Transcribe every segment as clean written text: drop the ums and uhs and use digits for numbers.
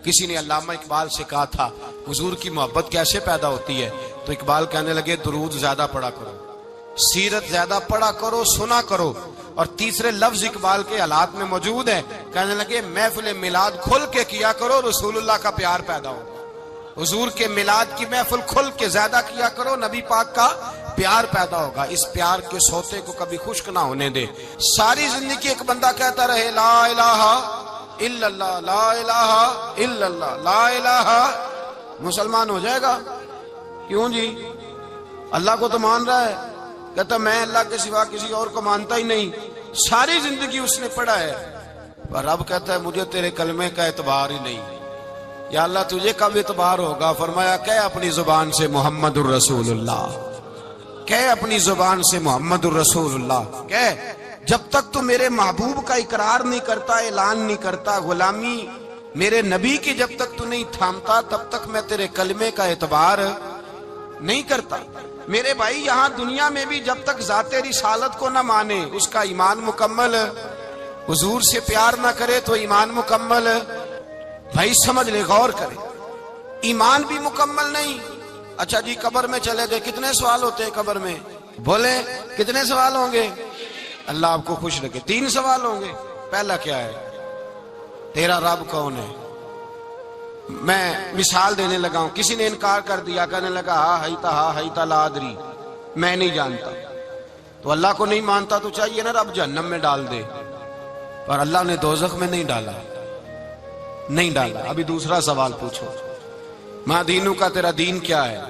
کسی نے علامہ اقبال سے کہا تھا حضور کی محبت کیسے پیدا ہوتی ہے، تو اقبال کہنے لگے درود زیادہ پڑھا کرو، سیرت زیادہ پڑھا کرو، سنا کرو. اور تیسرے لفظ اقبال کے حالات میں موجود ہے، کہنے لگے محفل میلاد کھل کے کیا کرو، رسول اللہ کا پیار پیدا ہوگا. حضور کے میلاد کی محفل کھل کے زیادہ کیا کرو، نبی پاک کا پیار پیدا ہوگا. اس پیار کے سوتے کو کبھی خشک نہ ہونے دے. ساری زندگی ایک بندہ کہتا رہے لا الہ الا اللہ، لا الہ الا اللہ، لا الہ، مسلمان ہو جائے گا. کیوں جی؟ اللہ کو تو مان رہا ہے، کہتا میں اللہ کے سوا کسی اور کو مانتا ہی نہیں. ساری زندگی اس نے پڑھا ہے، پر اب کہتا ہے مجھے تیرے کلمے کا اعتبار ہی نہیں. یا اللہ تجھے کب اعتبار ہوگا؟ فرمایا کہ اپنی زبان سے محمد الرسول اللہ، کہ اپنی زبان سے محمد الرسول اللہ، کہ جب تک تو میرے محبوب کا اقرار نہیں کرتا، اعلان نہیں کرتا، غلامی میرے نبی کی جب تک تو نہیں تھامتا، تب تک میں تیرے کلمے کا اعتبار نہیں کرتا. میرے بھائی یہاں دنیا میں بھی جب تک ذات رسالت کو نہ مانے، اس کا ایمان مکمل، حضور سے پیار نہ کرے تو ایمان مکمل، بھائی سمجھ لے، غور کرے، ایمان بھی مکمل نہیں. اچھا جی قبر میں چلے گئے، کتنے سوال ہوتے ہیں قبر میں؟ بولے کتنے سوال ہوں گے؟ اللہ آپ کو خوش رکھے. 3 سوال ہوں گے. پہلا کیا ہے؟ تیرا رب کون ہے؟ میں مثال دینے لگا ہوں. کسی نے انکار کر دیا، کہنے لگا ہا ہیتا لا ادری، میں نہیں جانتا. تو اللہ کو نہیں مانتا تو چاہیے نا رب جہنم میں ڈال دے، پر اللہ نے دوزخ میں نہیں ڈالا، نہیں ڈالا. ابھی دوسرا سوال پوچھو، ماں دینوں کا تیرا دین کیا ہے؟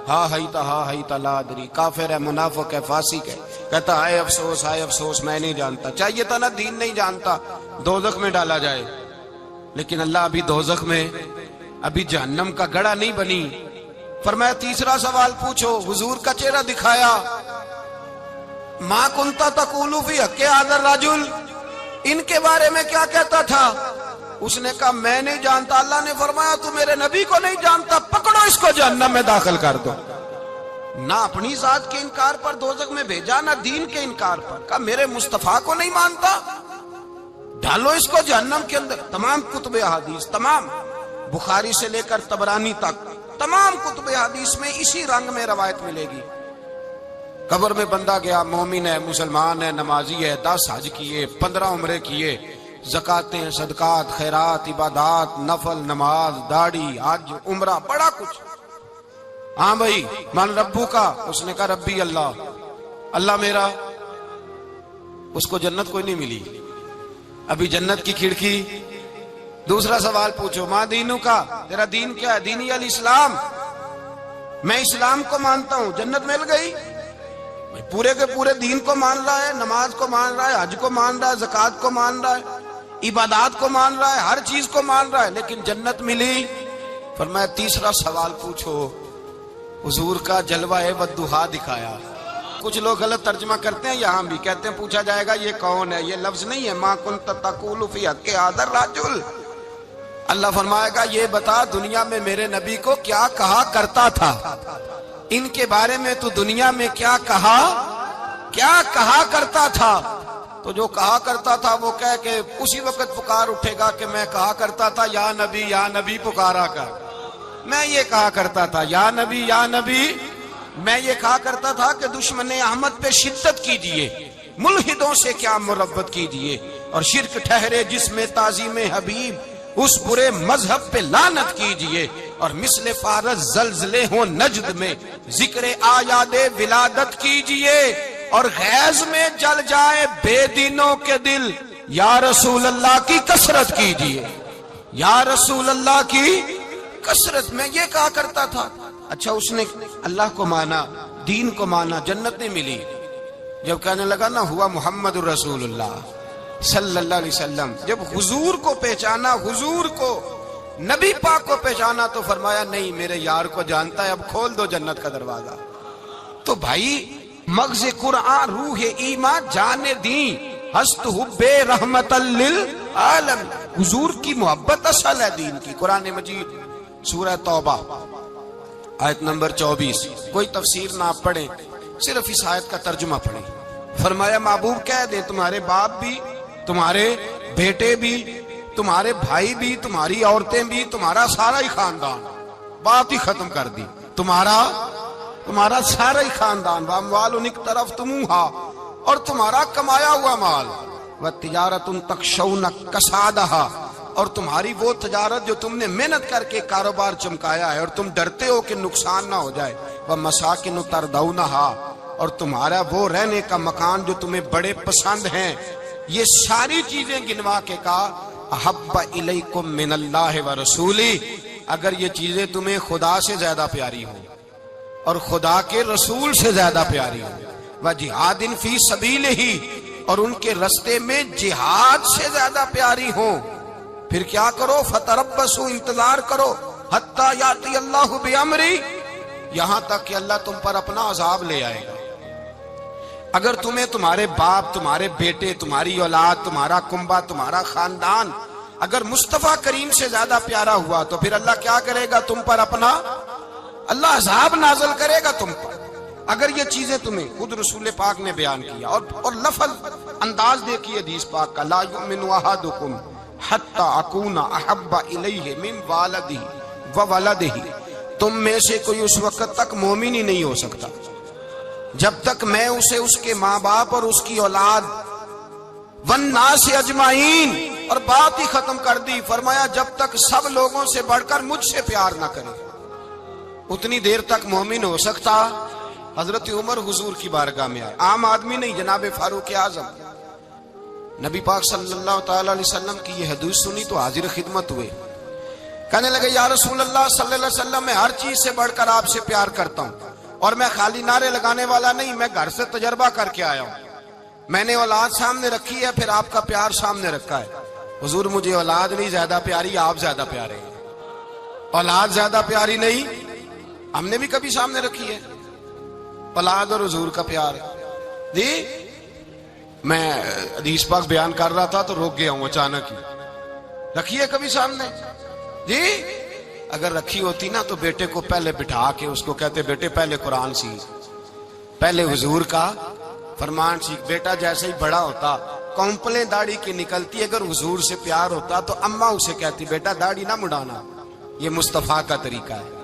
ہا ہیتا لا ادری. کافر ہے، منافق ہے، فاسق ہے، کہتا ہائے افسوس میں نہیں جانتا. چاہیے تھا نا دین نہیں جانتا دوزخ میں ڈالا جائے، لیکن اللہ ابھی دوزخ میں، ابھی جہنم کا گڑھا نہیں بنی. فرمایا تیسرا سوال پوچھو، حضور کا چہرہ دکھایا، ما کنتا تقول فی حق ھذا الرجل، ان کے بارے میں کیا کہتا تھا؟ اس نے کہا میں نہیں جانتا. اللہ نے فرمایا تو میرے نبی کو نہیں جانتا، پکڑو اس کو جہنم میں داخل کر دو. نہ اپنی ذات کے انکار پر دوزخ میں بھیجا، نہ دین کے انکار پر. کہا میرے مصطفیٰ کو نہیں مانتا، ڈالو اس کو جہنم کے اندر. تمام کتب احادیث، تمام بخاری سے لے کر طبرانی تک، تمام کتب احادیث میں اسی رنگ میں روایت ملے گی. قبر میں بندہ گیا، مومن ہے، مسلمان ہے، نمازی ہے، 10 حج کیے، 15 عمرے کیے، زکاتیں، صدقات، خیرات، عبادات، نفل، نماز، داڑھی، حج، عمرہ، بڑا کچھ. ہاں بھائی من ربو کا، اس نے کہا ربی اللہ، اللہ میرا. اس کو جنت کوئی نہیں ملی، ابھی جنت کی کھڑکی. دوسرا سوال پوچھو، ماں دینوں کا، تیرا دین کیا ہے؟ دینی الاسلام، میں اسلام کو مانتا ہوں. جنت مل گئی. پورے کے پورے دین کو مان رہا ہے، نماز کو مان رہا ہے، حج کو مان رہا ہے، زکات کو مان رہا ہے، عبادات کو مان رہا ہے، ہر چیز کو مان رہا ہے، لیکن جنت ملی. فرمایا تیسرا سوال پوچھو، حضور کا جلوہ والضحیٰ دکھایا. کچھ لوگ غلط ترجمہ کرتے ہیں، یہاں بھی کہتے ہیں پوچھا جائے گا یہ کون ہے. یہ لفظ نہیں ہے ما کنت تقول فی حق ھذا الرجل. اللہ فرمائے گا یہ بتا دنیا میں میرے نبی کو کیا کہا کرتا تھا، ان کے بارے میں تو دنیا میں کیا کہا کرتا تھا. تو جو کہا کرتا تھا وہ کہہ کہ اسی وقت پکار اٹھے گا کہ میں کہا کرتا تھا یا نبی پکارا کر. میں یہ کہا کرتا تھا یا نبی. میں یہ کہا کرتا تھا کہ دشمن احمد پہ شدت کیجئے، ملحدوں سے کیا مربت کیجئے، اور شرک ٹھہرے جس میں تعظیم حبیب، اس برے مذہب پہ لعنت کیجئے. اور مثل فارس زلزلے ہوں نجد میں، ذکر آیاد ولادت کیجئے. اور غیظ میں جل جائے بے دینوں کے دل، یا رسول اللہ کی کثرت کیجئے، یا رسول اللہ کی کثرت. میں یہ کہا کرتا تھا. اچھا اس نے اللہ کو مانا، دین کو مانا، جنت نہیں ملی. جب کہنے لگا نا ہوا محمد الرسول اللہ صلی اللہ علیہ وسلم، جب حضور کو پہچانا، حضور کو، نبی پاک کو پہچانا، تو فرمایا نہیں میرے یار کو جانتا ہے، اب کھول دو جنت کا دروازہ. تو بھائی مغز قرآن، روح ایمان، جان دین، ہست حب رحمت للعالم. حضور کی محبت اصل ہے دین کی. قرآن مجید سورہ توبہ آیت نمبر 24. کوئی تفسیر نہ آپ پڑھیں، صرف اس آیت کا ترجمہ پڑھیں. فرمایا محبوب کہہ دیں تمہارے باپ بھی، تمہارے بیٹے بھی، تمہارے بھائی بھی، تمہاری عورتیں بھی، تمہارا سارا ہی خاندان، بات ہی ختم کر دی، تمہارا سارا ہی خاندان، واموال اقترفتموہا، اور تمہارا کمایا ہوا مال، وتجارۃ تخشون کسادہا، اور تمہاری وہ تجارت جو تم نے محنت کر کے کاروبار چمکایا ہے اور تم ڈرتے ہو کہ نقصان نہ ہو جائے، ومساکن ترضونہا، اور تمہارا وہ رہنے کا مکان جو تمہیں بڑے پسند ہیں، یہ ساری چیزیں گنوا کے کہا احب الیکم من اللہ ورسولہ، اگر یہ چیزیں تمہیں خدا سے زیادہ پیاری ہوں اور خدا کے رسول سے زیادہ پیاری ہوں، وجہاد فی سبیلہ، اور ان کے رستے میں جہاد سے زیادہ پیاری ہوں، پھر کیا کرو؟ فتربصوا، انتظار کرو، حتی یاتی اللہ بامری، یہاں تک کہ اللہ تم پر اپنا عذاب لے آئے گا۔ اگر تمہیں تمہارے باپ، تمہارے بیٹے، تمہاری اولاد، تمہارا کنبہ، تمہارا خاندان اگر مصطفیٰ کریم سے زیادہ پیارا ہوا تو پھر اللہ کیا کرے گا؟ تم پر اپنا اللہ عذاب نازل کرے گا تم پر، اگر یہ چیزیں تمہیں، خود رسول پاک نے بیان کیا، اور لفظ انداز دیکھیے حدیث پاک کا، لا یؤمن احدکم حتی اکون احب الیہ من والدہ وولدہ، تم میں سے کوئی اس وقت تک مومن ہی نہیں ہو سکتا جب تک میں اسے اس کے ماں باپ اور اس کی اولاد والناس اجمعین، اور بات ہی ختم کر دی، فرمایا جب تک سب لوگوں سے بڑھ کر مجھ سے پیار نہ کرے اتنی دیر تک مومن ہو سکتا۔ حضرت عمر حضور کی بارگاہ میں آئے، عام آدمی نہیں، جناب فاروق اعظم، نبی پاک صلی اللہ تعالی علیہ وسلم کی یہ حدیث سنی تو حاضر خدمت ہوئے، کہنے لگے یا رسول اللہ صلی اللہ علیہ وسلم، میں ہر چیز سے بڑھ کر آپ سے پیار کرتا ہوں، اور میں خالی نعرے لگانے والا نہیں، میں گھر سے تجربہ کر کے آیا ہوں، میں نے اولاد سامنے رکھی ہے، پھر آپ کا پیار سامنے رکھا ہے، حضور مجھے اولاد نہیں زیادہ پیاری، آپ زیادہ پیارے ہیں، اولاد زیادہ پیاری نہیں، ہم نے بھی کبھی سامنے رکھی ہے اولاد اور حضور کا پیار جی۔ میں حدیث پاک بیان کر رہا تھا تو روک گیا ہوں اچانک ہی، رکھی ہے کبھی سامنے جی؟ اگر رکھی ہوتی نا تو بیٹے کو پہلے بٹھا کے اس کو کہتے بیٹے پہلے قرآن سیکھ، پہلے حضور کا فرمان سیکھ۔ بیٹا جیسے ہی بڑا ہوتا، کونپلیں داڑھی کی نکلتی، اگر حضور سے پیار ہوتا تو اماں اسے کہتی بیٹا داڑھی نہ مڈانا، یہ مصطفیٰ کا طریقہ ہے۔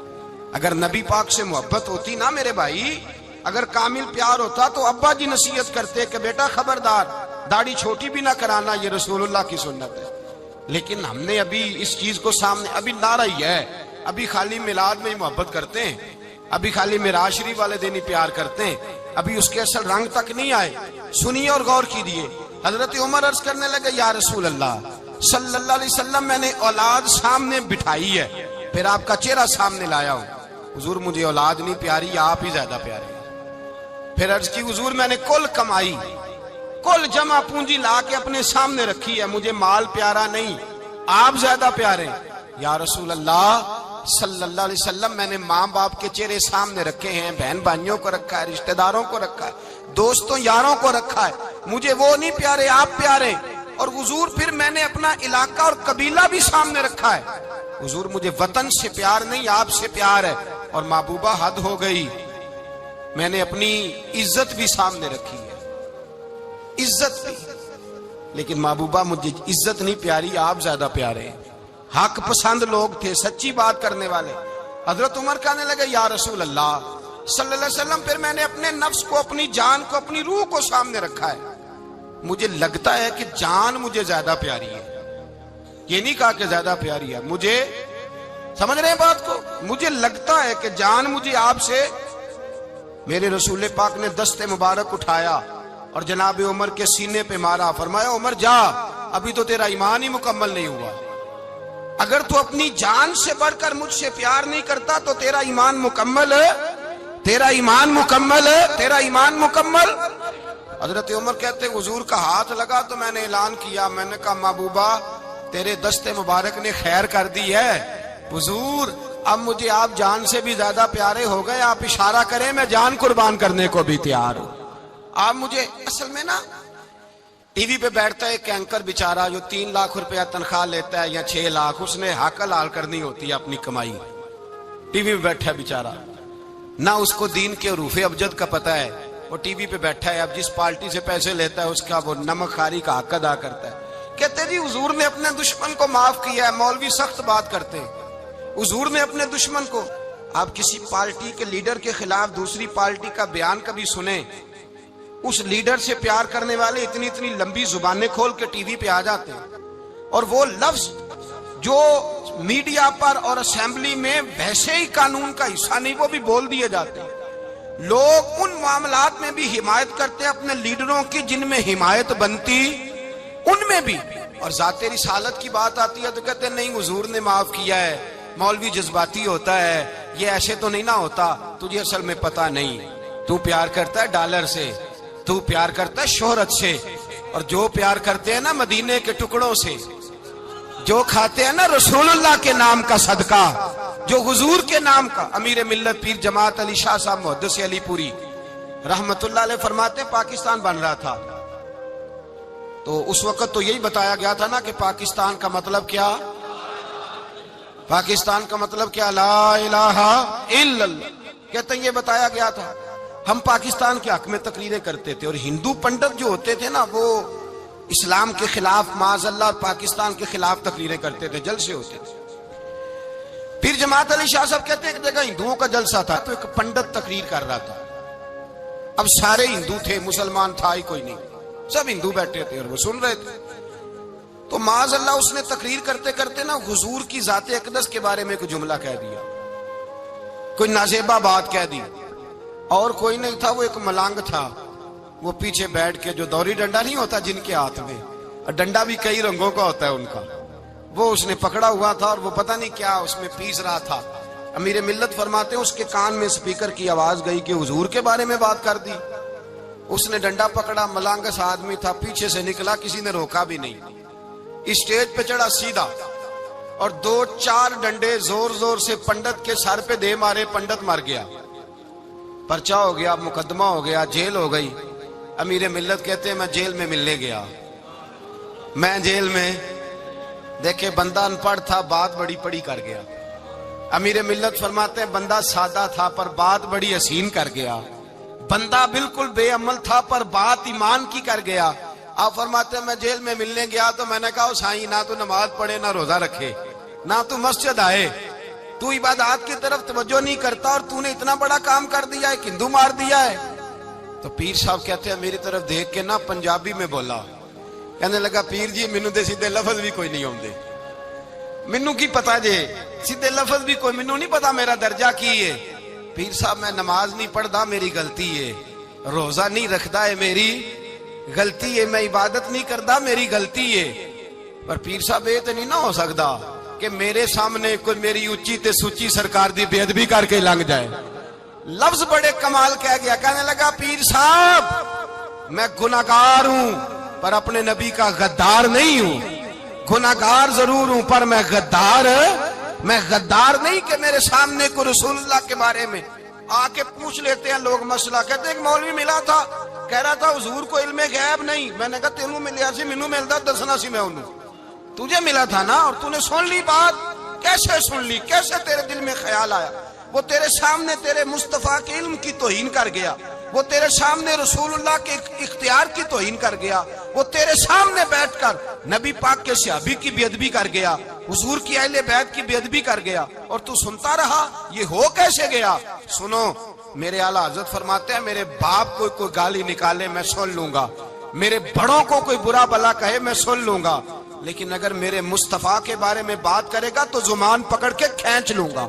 اگر نبی پاک سے محبت ہوتی نا میرے بھائی، اگر کامل پیار ہوتا تو ابا جی نصیحت کرتے کہ بیٹا خبردار داڑھی چھوٹی بھی نہ کرانا، یہ رسول اللہ کی سنت ہے۔ لیکن ہم نے ابھی اس چیز کو سامنے، ابھی نعرہ ہی ہے، ابھی خالی میلاد میں ہی محبت کرتے ہیں، ابھی خالی معراج شریف والے دن ہی پیار کرتے ہیں، ابھی اس کے اصل رنگ تک نہیں آئے۔ سنیے اور غور کیجیے، حضرت عمر عرض کرنے لگے یا رسول اللہ صلی اللہ علیہ وسلم، میں نے اولاد سامنے بٹھائی ہے، پھر آپ کا چہرہ سامنے لایا ہوں، حضور مجھے اولاد نہیں پیاری، آپ ہی زیادہ پیارے۔ پھر عرض کی حضور میں نے کل کمائی، کل جمع پونجی لا کے اپنے سامنے رکھی ہے، مجھے مال پیارا نہیں، آپ زیادہ پیارے۔ یا رسول اللہ صلی اللہ علیہ وسلم، میں نے ماں باپ کے چہرے سامنے رکھے ہیں، بہن بھائیوں کو رکھا ہے، رشتہ داروں کو رکھا ہے، دوستوں یاروں کو رکھا ہے، مجھے وہ نہیں پیارے، آپ پیارے۔ اور حضور پھر میں نے اپنا علاقہ اور قبیلہ بھی سامنے رکھا ہے، حضور مجھے وطن سے پیار نہیں، آپ سے پیار ہے۔ اور محبوبہ حد ہو گئی، میں نے اپنی عزت بھی سامنے رکھی ہے، عزت بھی، لیکن محبوبہ مجھے عزت نہیں پیاری، آپ زیادہ پیارے ہیں۔ حق پسند لوگ تھے، سچی بات کرنے والے۔ حضرت عمر کہنے لگے یا رسول اللہ صلی اللہ علیہ وسلم، پھر میں نے اپنے نفس کو، اپنی جان کو، اپنی روح کو سامنے رکھا ہے، مجھے لگتا ہے کہ جان مجھے زیادہ پیاری ہے، یہ نہیں کہا کہ زیادہ پیاری ہے، مجھے، سمجھ رہے ہیں بات کو، مجھے لگتا ہے کہ جان مجھے آپ سے۔ میرے رسول پاک نے دست مبارک اٹھایا اور جناب عمر کے سینے پہ مارا، فرمایا عمر جا، ابھی تو تیرا ایمان ہی مکمل نہیں ہوا، اگر تو اپنی جان سے بڑھ کر مجھ سے پیار نہیں کرتا تو تیرا ایمان مکمل ہے، تیرا ایمان مکمل ہے، تیرا ایمان مکمل۔ حضرت عمر کہتے حضور کا ہاتھ لگا تو میں نے اعلان کیا، میں نے کہا محبوبہ تیرے دست مبارک نے خیر کر دی ہے، حضور اب مجھے آپ جان سے بھی زیادہ پیارے ہو گئے، آپ اشارہ کریں میں جان قربان کرنے کو بھی تیار ہوں۔ آپ مجھے، اصل میں نا ٹی وی پہ بیٹھتا ہے ایک اینکر بیچارہ جو 3 لاکھ روپیہ تنخواہ لیتا ہے یا 6 لاکھ، اس نے حق حلال کرنی ہوتی ہے اپنی کمائی، ٹی وی پہ بیٹھا ہے بیچارہ، نہ اس کو دین کے حروف ابجد کا پتہ ہے، وہ ٹی وی پہ بیٹھا ہے، اب جس پارٹی سے پیسے لیتا ہے اس کا وہ نمک خواری کا حق ادا کرتا ہے، کہتے جی حضور نے اپنے دشمن کو معاف کیا ہے. مولوی سخت بات کرتے ہیں. حضور نے اپنے دشمن کو، آپ کسی پارٹی کے لیڈر کے خلاف دوسری پارٹی کا بیان کبھی سنیں، اس لیڈر سے پیار کرنے والے اتنی اتنی لمبی زبانیں کھول کے ٹی وی پہ آ جاتے ہیں، اور وہ لفظ جو میڈیا پر اور اسمبلی میں ویسے ہی قانون کا حصہ نہیں وہ بھی بول دیے جاتے ہیں. لوگ ان معاملات میں بھی حمایت کرتے ہیں اپنے لیڈروں کی جن میں حمایت بنتی ان میں بھی، اور ذات رسالت کی بات آتی ہے تو کہتے ہیں نہیں حضور نے معاف کیا ہے. مولوی جذباتی ہوتا ہے، یہ ایسے تو نہیں نہ ہوتا، تجھے اصل میں پتا نہیں. تو پیار کرتا ہے ڈالر سے، تو پیار کرتا ہے شہرت سے، اور جو پیار کرتے ہیں نا مدینے کے ٹکڑوں سے، جو کھاتے ہیں نا رسول اللہ کے نام کا صدقہ، جو حضور کے نام کا. امیر ملت پیر جماعت علی شاہ صاحب محدث علی پوری رحمت اللہ علیہ فرماتے ہیں پاکستان بن رہا تھا تو اس وقت تو یہی بتایا گیا تھا نا کہ پاکستان کا مطلب کیا، پاکستان کا مطلب کیا، لا الہ الا اللہ. کہتے ہیں یہ بتایا گیا تھا. ہم پاکستان کے حق میں تقریریں کرتے تھے، اور ہندو پنڈت جو ہوتے تھے نا وہ اسلام کے خلاف معاذ اللہ اور پاکستان کے خلاف تقریریں کرتے تھے، جلسے ہوتے تھے. پھر جماعت علی شاہ صاحب کہتے ہیں ایک جگہ ہندوؤں کا جلسہ تھا تو ایک پنڈت تقریر کر رہا تھا. اب سارے ہندو تھے، مسلمان تھا ہی کوئی نہیں، سب ہندو بیٹھے تھے اور وہ سن رہے تھے. تو معاذ اللہ اس نے تقریر کرتے کرتے نا حضور کی ذات اقدس کے بارے میں کوئی جملہ کہہ دیا، کوئی نازیبہ بات کہہ دی. اور کوئی نہیں تھا، وہ ایک ملانگ تھا، وہ پیچھے بیٹھ کے جو دوری ڈنڈا نہیں ہوتا جن کے ہاتھ میں، اور ڈنڈا بھی کئی رنگوں کا ہوتا ہے ان کا، وہ اس نے پکڑا ہوا تھا اور وہ پتہ نہیں کیا اس میں پیس رہا تھا. امیر ملت فرماتے ہیں اس کے کان میں سپیکر کی آواز گئی کہ حضور کے بارے میں بات کر دی. اس نے ڈنڈا پکڑا، ملانگس آدمی تھا، پیچھے سے نکلا، کسی نے روکا بھی نہیں. اسٹیج پہ چڑھا سیدھا اور 2-4 ڈنڈے زور زور سے پنڈت کے سر پہ دے مارے. پنڈت مر گیا، پرچہ ہو گیا، مقدمہ ہو گیا، جیل ہو گئی. امیر ملت کہتے ہیں میں جیل میں ملنے گیا، میں جیل میں دیکھے بندہ ان پڑھ تھا، بات بڑی پڑی کر گیا. امیر ملت فرماتے ہیں بندہ سادہ تھا پر بات بڑی حسین کر گیا، بندہ بالکل بے عمل تھا پر بات ایمان کی کر گیا. آپ فرماتے ہیں میں جیل میں ملنے گیا تو میں نے کہا سائیں نہ تو نماز پڑھے، نہ روزہ رکھے، نہ تو مسجد آئے، تو عبادات کی طرف توجہ نہیں کرتا، اور تو نے اتنا بڑا کام کر دیا ہے، ہندو مار دیا ہے. تو پیر صاحب کہتے ہیں میری طرف دیکھ کے نا پنجابی میں بولا، کہنے لگا پیر جی مینوں دے سیدھے لفظ بھی کوئی نہیں ہوندے، مینوں کی پتا جے سیدھے لفظ بھی کوئی، مینوں نہیں پتا میرا درجہ کی ہے. پیر صاحب میں نماز نہیں پڑھدا میری غلطی ہے، روزہ نہیں رکھدا ہے میری غلطی ہے، میں عبادت نہیں کردا میری غلطی ہے. پر پیر صاحب یہ تو نہیں نہ ہو سکدا کہ میرے سامنے کوئی میری اونچی تے سچی سرکار دی بے ادبی کر کے لنگ جائے. لفظ بڑے کمال کہہ گیا، کہنے لگا پیر صاحب میں گناہگار ہوں پر اپنے نبی کا غدار نہیں ہوں. گناہگار ضرور ہوں پر میں غدار نہیں کہ میرے سامنے کو رسول اللہ کے بارے میں آ کے پوچھ لیتے ہیں لوگ مسئلہ. کہتے ہیں ایک مولوی ملا تھا، کہہ رہا تھا حضور کو علم غیب نہیں. میں نے کہا تینوں ملیا سی، مینوں ملدا دسنا سی، میں انہوں تجھے ملا تھا نا، اور تو نے سن لی بات. کیسے سن لی، کیسے تیرے دل میں خیال آیا؟ وہ تیرے سامنے تیرے مصطفیٰ کے علم کی توہین کر گیا، وہ تیرے سامنے رسول اللہ کے اختیار کی توہین کر گیا، وہ تیرے سامنے بیٹھ کر نبی پاک کے صحابی کی بے ادبی کر گیا، حضور کی اہل بیت کی بے ادبی کر گیا، اور تو سنتا رہا. یہ ہو کیسے گیا؟ سنو، میرے اعلیٰ حضرت فرماتے ہیں میرے باپ کو کوئی گالی نکالے میں سن لوں گا، میرے بڑوں کو کوئی برا بلا کہے میں سن لوں گا، لیکن اگر میرے مصطفیٰ کے بارے میں بات کرے گا تو زبان پکڑ کے کھینچ لوں گا،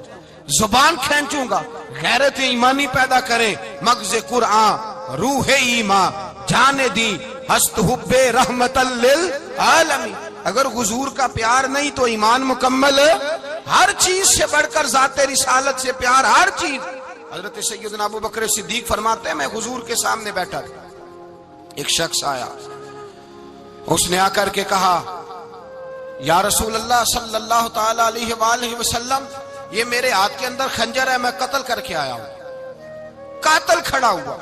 زبان کھینچوں گا. غیرت ایمانی پیدا کرے مغز قرآن روح ایمان جانے دی ہست حب رحمت للعالمین. اگر حضور کا پیار نہیں تو ایمان مکمل، ہر چیز سے بڑھ کر ذات رسالت سے پیار، ہر چیز. حضرت سیدنا ابو بکر صدیق فرماتے ہیں میں حضور کے سامنے بیٹھا تھا، ایک شخص آیا، اس نے آ کر کے کہا یا رسول اللہ صلی اللہ تعالی علیہ وآلہ وسلم یہ میرے ہاتھ کے اندر خنجر ہے، میں قتل کر کے آیا ہوں. قاتل کھڑا ہوا.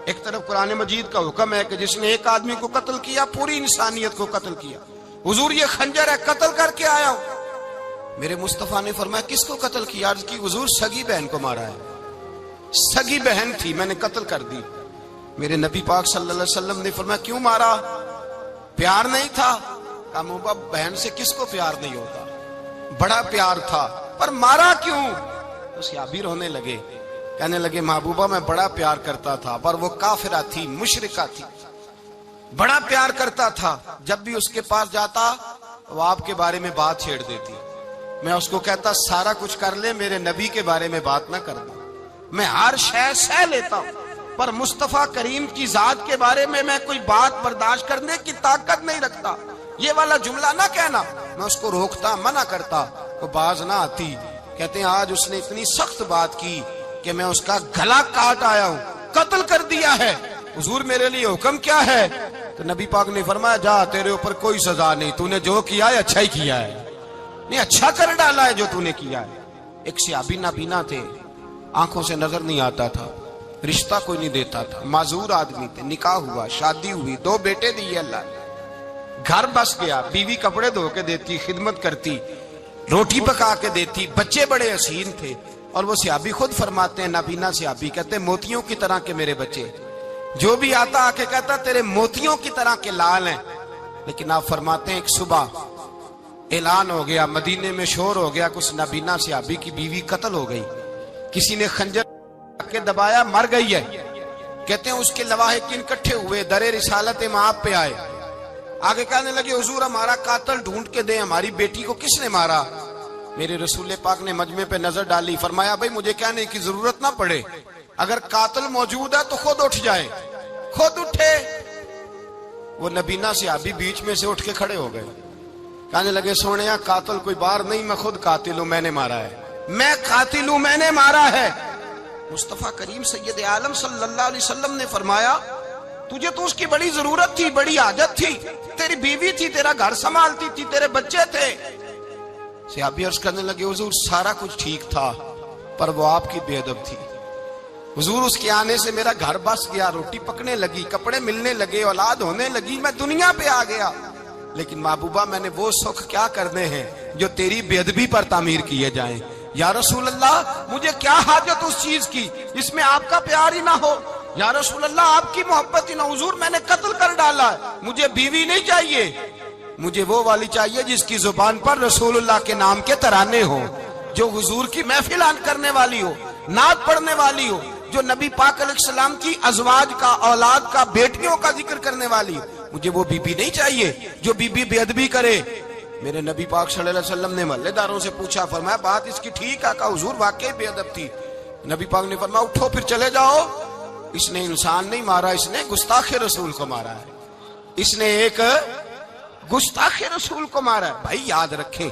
ایک طرف قرآن مجید کا حکم ہے کہ جس نے ایک آدمی کو قتل کیا پوری انسانیت کو قتل کیا. حضور یہ خنجر ہے، قتل کر کے آیا ہوں. میرے مصطفیٰ نے فرمایا کس کو قتل کیا؟ عرض کی حضور سگی بہن کو مارا ہے، سگی بہن تھی میں نے قتل کر دی. میرے نبی پاک صلی اللہ علیہ وسلم نے فرمایا کیوں مارا؟ پیار نہیں تھا؟ کہا محبوبہ بہن سے کس کو پیار نہیں ہوتا، بڑا پیار تھا، پر مارا کیوں؟ تو صحابی رونے لگے، کہنے لگے محبوبہ میں بڑا پیار کرتا تھا، پر وہ کافرہ تھی، مشرکہ تھی، بڑا پیار کرتا تھا، جب بھی اس کے پاس جاتا وہ آپ کے بارے میں بات چھیڑ دیتی، میں اس کو کہتا سارا کچھ کر لے میرے نبی کے بارے میں بات نہ کر دو، میں ہر شے سہ لیتا ہوں، پر مصطفیٰ کریم کی ذات کے بارے میں کوئی بات برداشت کرنے کی طاقت نہیں رکھتا، یہ والا جملہ نہ کہنا۔ میں اس کو روکتا، منع کرتا، وہ باز نہ آتی۔ کہتے ہیں آج اس نے اتنی سخت بات کی کہ میں اس کا گلا کاٹ آیا ہوں، قتل کر دیا ہے، حضور میرے لیے حکم کیا ہے؟ تو نبی پاک نے فرمایا جا، تیرے اوپر کوئی سزا نہیں، تو نے جو کیا ہے اچھا ہی کیا ہے، نہیں اچھا کر ڈالا ہے جو تو نے کیا ہے۔ ایک صحابی نابینا تھے، آنکھوں سے نظر نہیں آتا تھا، رشتہ کوئی نہیں دیتا تھا، معذور آدمی تھے، نکاح ہوا، شادی ہوئی، 2 بیٹے دیے اللہ نے، گھر بس گیا، بیوی کپڑے دھو کے دیتی، خدمت کرتی، روٹی پکا کے دیتی، بچے بڑے حسین تھے، اور وہ صحابی خود فرماتے ہیں، نابینا صحابی کہتے ہیں موتیوں کی طرح کے میرے بچے، جو بھی آتا آ کے کہتا تیرے موتیوں کی طرح کے لال ہیں۔ لیکن آپ فرماتے ہیں ایک صبح اعلان ہو گیا، مدینے میں شور ہو گیا، کچھ نابینا صحابی کی بیوی قتل ہو گئی، کسی نے خنجر کے دبایا، مر گئی ہے۔ کہتے ہیں اس کے لواحقین اکٹھے ہوئے، در رسالت مآب پہ آئے، آگے کہنے لگے حضور ہمارا قاتل ڈھونڈ کے دیں، ہماری بیٹی کو کس نے مارا؟ میرے رسول پاک نے مجمع پہ نظر ڈالی، فرمایا بھائی مجھے کہنے کی ضرورت نہ پڑے، اگر قاتل موجود ہے تو خود اٹھ جائے۔ خود اٹھے، وہ نبینا صحابی بیچ میں سے اٹھ کے کھڑے ہو گئے، کہنے لگے سونیا قاتل کوئی باہر نہیں، میں خود قاتل ہوں، میں نے مارا ہے، میں قاتل ہوں، میں نے مارا ہے۔ مصطفیٰ کریم سید عالم صلی اللہ علیہ وسلم نے فرمایا تجھے تو اس کی بڑی ضرورت تھی، بڑی حاجت تھی، تیری بیوی تھی، تیرا گھر سنبھالتی تھی، تیرے بچے تھے۔ صحابی عرض کرنے لگے حضور سارا کچھ ٹھیک تھا، پر وہ آپ کی بے ادب تھی، حضور اس کے آنے سے میرا گھر بس گیا، روٹی پکنے لگی، کپڑے ملنے لگے، اولاد ہونے لگی، میں دنیا پہ آ گیا، لیکن محبوبہ میں نے وہ سکھ کیا کرنے ہیں جو تیری بے ادبی پر تعمیر کیے جائیں۔ یا رسول اللہ مجھے کیا حاجت اس چیز کی جس میں آپ کا پیار ہی نہ ہو، یا رسول اللہ آپ کی محبت ہی نہ، حضور میں نے قتل کر ڈالا ہے، مجھے بیوی نہیں چاہیے، مجھے وہ والی چاہیے جس کی زبان پر رسول اللہ کے نام کے ترانے ہو، جو حضور کی محفل کرنے والی ہو، نعت پڑھنے والی ہو، جو نبی پاک علیہ السلام کی ازواج کا، اولاد کا، بیٹیوں کا ذکر کرنے والی ہو، مجھے وہ بیوی نہیں چاہیے جو بیوی بے ادبی کرے۔ میرے نبی پاک صلی اللہ علیہ وسلم نے محلے داروں سے پوچھا، فرمایا بات اس کی ٹھیک ہے؟ کہا حضور واقعی بے ادب تھی۔ نبی پاک نے فرمایا اٹھو پھر چلے جاؤ، اس نے انسان نہیں مارا، اس نے گستاخ رسول کو مارا ہے، اس نے ایک گستاخ رسول کو مارا ہے۔ بھائی یاد رکھیں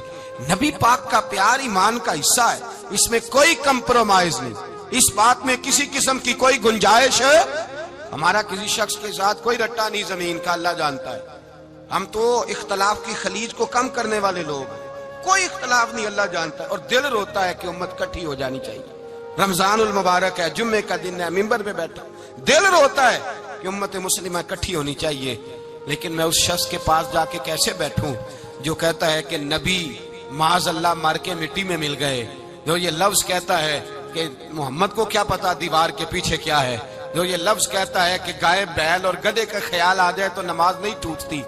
نبی پاک کا پیار ایمان کا حصہ ہے، اس میں کوئی کمپرومائز نہیں، اس بات میں کسی قسم کی کوئی گنجائش ہے۔ ہمارا کسی شخص کے ساتھ کوئی رٹا نہیں زمین کا، اللہ جانتا ہے، ہم تو اختلاف کی خلیج کو کم کرنے والے لوگ ہیں، کوئی اختلاف نہیں، اللہ جانتا ہے، اور دل روتا ہے کہ امت کٹھی ہو جانی چاہیے۔ رمضان المبارک ہے، جمعے کا دن ہے، منبر پہ بیٹھا، دل روتا ہے کہ امت مسلمہ کٹھی ہونی چاہیے، لیکن میں اس شخص کے پاس جا کے کیسے بیٹھوں جو کہتا ہے کہ نبی معاذ اللہ مر کے مٹی میں مل گئے، جو یہ لفظ کہتا ہے کہ محمد کو کیا پتا دیوار کے پیچھے کیا ہے، جو یہ لفظ کہتا ہے کہ گائے بیل اور گدھے کا خیال آ جائے تو نماز نہیں ٹوٹتی،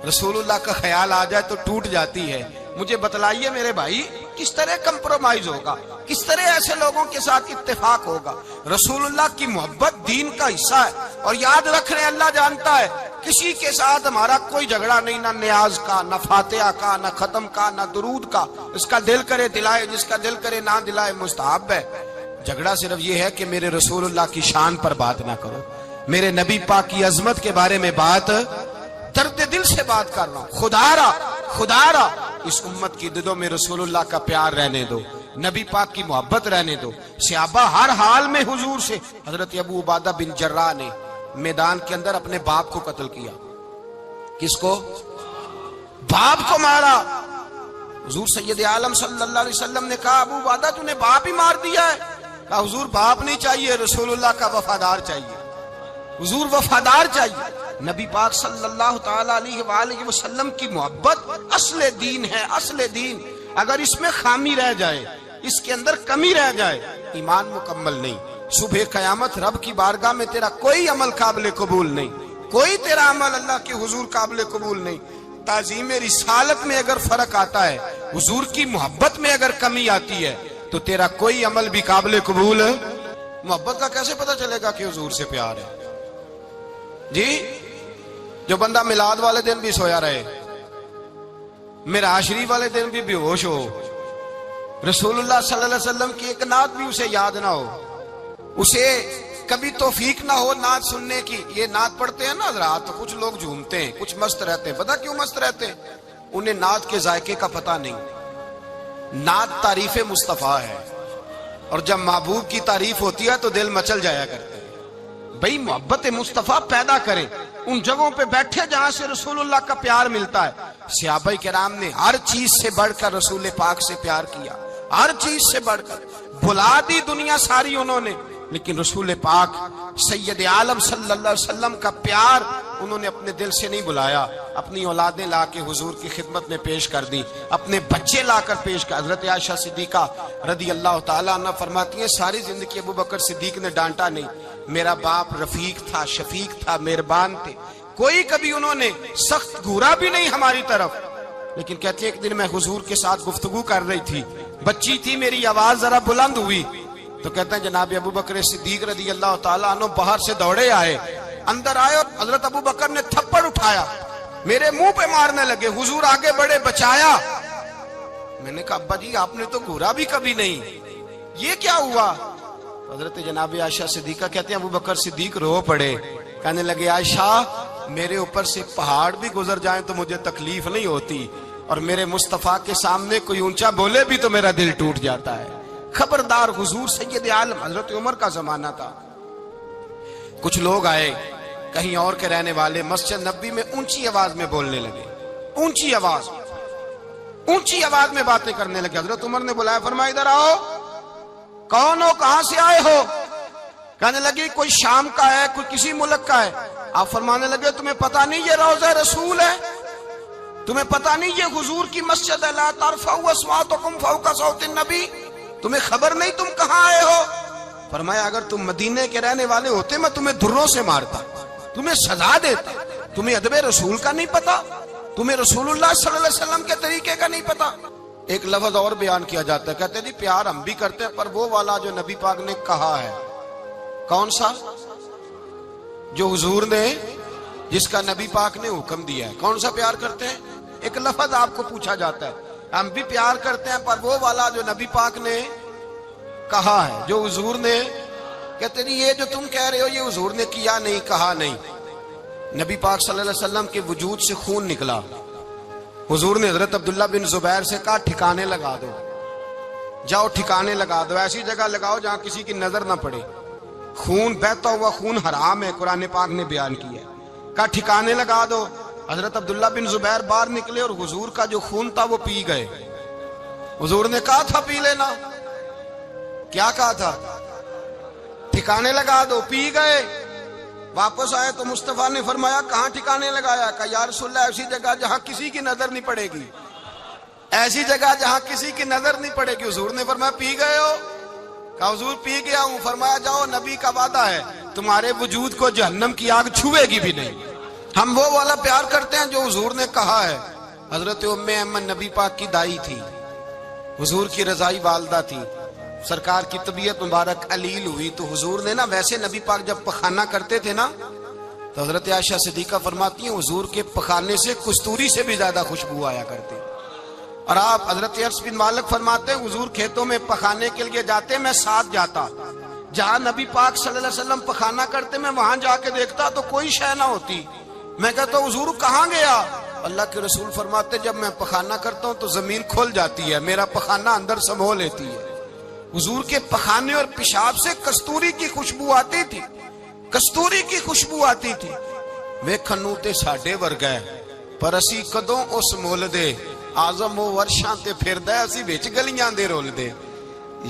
رسول اللہ کا خیال آ جائے تو ٹوٹ جاتی ہے۔ مجھے بتلائیے میرے بھائی کس طرح کمپرومائز ہوگا، کس طرح ایسے لوگوں کے ساتھ اتفاق ہوگا؟ رسول اللہ کی محبت دین کا حصہ ہے، اور یاد رکھ رہے ہیں اللہ جانتا ہے کسی کے ساتھ ہمارا کوئی جھگڑا نہیں، نہ نیاز کا، نہ فاتحہ کا، نہ ختم کا، نہ درود کا، اس کا دل کرے دلائے، جس کا دل کرے نہ دلائے، مستحب ہے۔ جھگڑا صرف یہ ہے کہ میرے رسول اللہ کی شان پر بات نہ کرو، میرے نبی پاک کی عظمت کے بارے میں بات، درد دل سے بات کر رہا ہوں، خدا را اس امت کی دلوں میں رسول اللہ کا پیار رہنے دو، نبی پاک کی محبت رہنے دو۔ صحابہ ہر حال میں حضور سے، حضرت ابو عبادہ بن جراح نے میدان کے اندر اپنے باپ کو قتل کیا، کس کو؟ باپ کو مارا۔ حضور سید عالم صلی اللہ علیہ وسلم نے کہا ابو عبادہ تو نے باپ ہی مار دیا ہے؟ کہا حضور باپ نہیں چاہیے، رسول اللہ کا وفادار چاہیے، حضور وفادار چاہیے۔ نبی پاک صلی اللہ تعالی علیہ وآلہ وسلم کی محبت اصل دین ہے، اصل دین۔ اگر اس میں خامی رہ جائے، اس کے اندر کمی رہ جائے، ایمان مکمل نہیں۔ صبح قیامت رب کی بارگاہ میں تیرا کوئی عمل قابل قبول نہیں، کوئی تیرا عمل اللہ کے حضور قابل قبول نہیں۔ تعظیم رسالت میں اگر فرق آتا ہے، حضور کی محبت میں اگر کمی آتی ہے، تو تیرا کوئی عمل بھی قابل قبول ہے۔ محبت کا کیسے پتہ چلے گا کہ حضور سے پیار ہے؟ جی، جو بندہ میلاد والے دن بھی سویا رہے، معراج شریف والے دن بھی بے ہوش ہو، رسول اللہ صلی اللہ علیہ وسلم کی ایک نعت بھی اسے یاد نہ ہو، اسے کبھی توفیق نہ ہو نعت سننے کی۔ یہ نعت پڑھتے ہیں نا حضرات، تو کچھ لوگ جھومتے ہیں، کچھ مست رہتے ہیں۔ پتہ کیوں مست رہتے ہیں؟ انہیں نعت کے ذائقے کا پتہ نہیں۔ نعت تعریف مصطفیٰ ہے، اور جب محبوب کی تعریف ہوتی ہے تو دل مچل جایا کرتے ہیں۔ بھئی محبت مصطفیٰ پیدا کریں، ان جگہوں پہ بیٹھے جہاں سے رسول اللہ کا پیار ملتا ہے۔ صحابہ کرام نے ہر چیز سے بڑھ کر رسول پاک سے پیار کیا، ہر چیز سے بڑھ کر۔ بھلا دی دنیا ساری انہوں نے، لیکن رسول پاک سید عالم صلی اللہ علیہ وسلم کا پیار انہوں نے اپنے دل سے نہیں بلایا۔ اپنی اولادیں لا کے حضور کی خدمت میں پیش کر دی، اپنے بچے لا کر پیش کر۔ حضرت عائشہ صدیقہ رضی اللہ تعالیٰ عنہ فرماتی ہیں ساری زندگی ابو بکر صدیق نے ڈانٹا نہیں، میرا باپ رفیق تھا، شفیق تھا، مہربان تھے، کوئی کبھی انہوں نے سخت گھورا بھی نہیں ہماری طرف۔ لیکن کہتے ہیں ایک دن میں حضور کے ساتھ گفتگو کر رہی تھی، بچی تھی، میری آواز ذرا بلند ہوئی، تو کہتے ہیں جناب ابو بکر صدیق رضی اللہ تعالیٰ عنہ باہر سے دوڑے آئے، اندر آئے اور حضرت ابو بکر نے تھپڑ اٹھایا، میرے منہ پہ مارنے لگے۔ حضور آگے بڑھے، بچایا۔ میں نے کہا ابا جی آپ نے تو گھورا بھی کبھی نہیں، یہ کیا ہوا؟ حضرت جناب عائشہ صدیقہ کہتے ہیں ابو بکر صدیق رو پڑے، کہنے لگے عائشہ میرے اوپر سے پہاڑ بھی گزر جائیں تو مجھے تکلیف نہیں ہوتی، اور میرے مصطفیٰ کے سامنے کوئی اونچا بولے بھی تو میرا دل ٹوٹ جاتا ہے۔ خبردار، حضور سید عالم، حضرت عمر کا زمانہ تھا، کچھ لوگ آئے کہیں اور کے رہنے والے، مسجد نبوی میں اونچی آواز میں بولنے لگے، اونچی آواز میں باتیں کرنے لگے۔ حضرت عمر نے بلایا، فرمایا ادھر آؤ، کون ہو، کہاں سے آئے ہو؟ کہنے لگے کوئی شام کا ہے، کوئی کسی ملک کا ہے۔ آپ فرمانے لگے تمہیں پتہ نہیں یہ روضہ رسول ہے؟ تمہیں پتہ نہیں یہ حضور کی مسجد ہے؟ لا ترفعوا اصواتکم فوق صوت النبی، تمہیں خبر نہیں تم کہاں آئے ہو؟ فرمایا اگر تم مدینے کے رہنے والے ہوتے میں تمہیں دھروں سے مارتا، تمہیں سزا دیتا۔ تمہیں ادب رسول کا نہیں پتا، تمہیں رسول اللہ صلی اللہ علیہ وسلم کے طریقے کا نہیں پتا۔ ایک لفظ اور بیان کیا جاتا ہے، کہتے ہیں جی پیار ہم بھی کرتے ہیں، پر وہ والا جو نبی پاک نے کہا ہے۔ کون سا؟ جو حضور نے، جس کا نبی پاک نے حکم دیا ہے۔ کون سا پیار کرتے ہیں؟ ایک لفظ آپ کو پوچھا جاتا ہے، ہم بھی پیار کرتے ہیں پر وہ والا جو نبی پاک نے کہا ہے، جو حضور نے۔ کہتے ہیں یہ جو تم کہہ رہے ہو یہ حضور نے کیا نہیں، کہا نہیں۔ نبی پاک صلی اللہ علیہ وسلم کے وجود سے خون نکلا، حضور نے حضرت عبداللہ بن زبیر سے کہا ٹھکانے لگا دو، جاؤ ٹھکانے لگا دو، ایسی جگہ لگاؤ جہاں کسی کی نظر نہ پڑے۔ خون بہتا ہوا خون حرام ہے، قرآن پاک نے بیان کیا ہے، کہا ٹھکانے لگا دو۔ حضرت عبداللہ بن زبیر باہر نکلے اور حضور کا جو خون تھا وہ پی گئے۔ حضور نے کہا تھا پی لینا، کیا کہا تھا؟ ٹھکانے لگا دو، پی گئے۔ واپس آئے تو مصطفیٰ نے فرمایا کہاں ٹھکانے لگایا؟ کہا یا رسول اللہ ایسی جگہ جہاں کسی کی نظر نہیں پڑے گی، ایسی جگہ جہاں کسی کی نظر نہیں پڑے گی۔ حضور نے فرمایا پی گئے ہو؟ کہا حضور پی گیا ہوں۔ فرمایا جاؤ نبی کا وعدہ ہے تمہارے وجود کو جہنم کی آگ چھوئے گی بھی نہیں۔ ہم وہ والا پیار کرتے ہیں جو حضور نے کہا ہے۔ حضرت ام ایمن نبی پاک کی دائی تھی، حضور کی رضائی والدہ تھی، سرکار کی طبیعت مبارک علیل ہوئی تو حضور نے نا، ویسے نبی پاک جب پخانہ کرتے تھے نا تو حضرت عائشہ صدیقہ فرماتی ہیں حضور کے پخانے سے کستوری سے بھی زیادہ خوشبو آیا کرتی۔ اور آپ حضرت انس بن مالک فرماتے ہیں حضور کھیتوں میں پخانے کے لیے جاتے، میں ساتھ جاتا، جہاں نبی پاک صلی اللہ علیہ وسلم پخانہ کرتے میں وہاں جا کے دیکھتا تو کوئی شے نہ ہوتی۔ میں کہتا ہوں حضور کہاں گیا؟ اللہ کے رسول فرماتے جب میں پخانہ کرتا ہوں تو زمین کھل جاتی ہے، میرا پخانہ اندر سمو لیتی ہے۔ حضور کے پخانے اور پیشاب سے کستوری کی خوشبو آتی تھی، کستوری کی خوشبو آتی تھی۔ ویکھن تے ساڈے ورگا ہے پر اسی کدوں اس مول دے، آزم و ورشاں تے پھردا اسی وچ گلیاں دے رول دے۔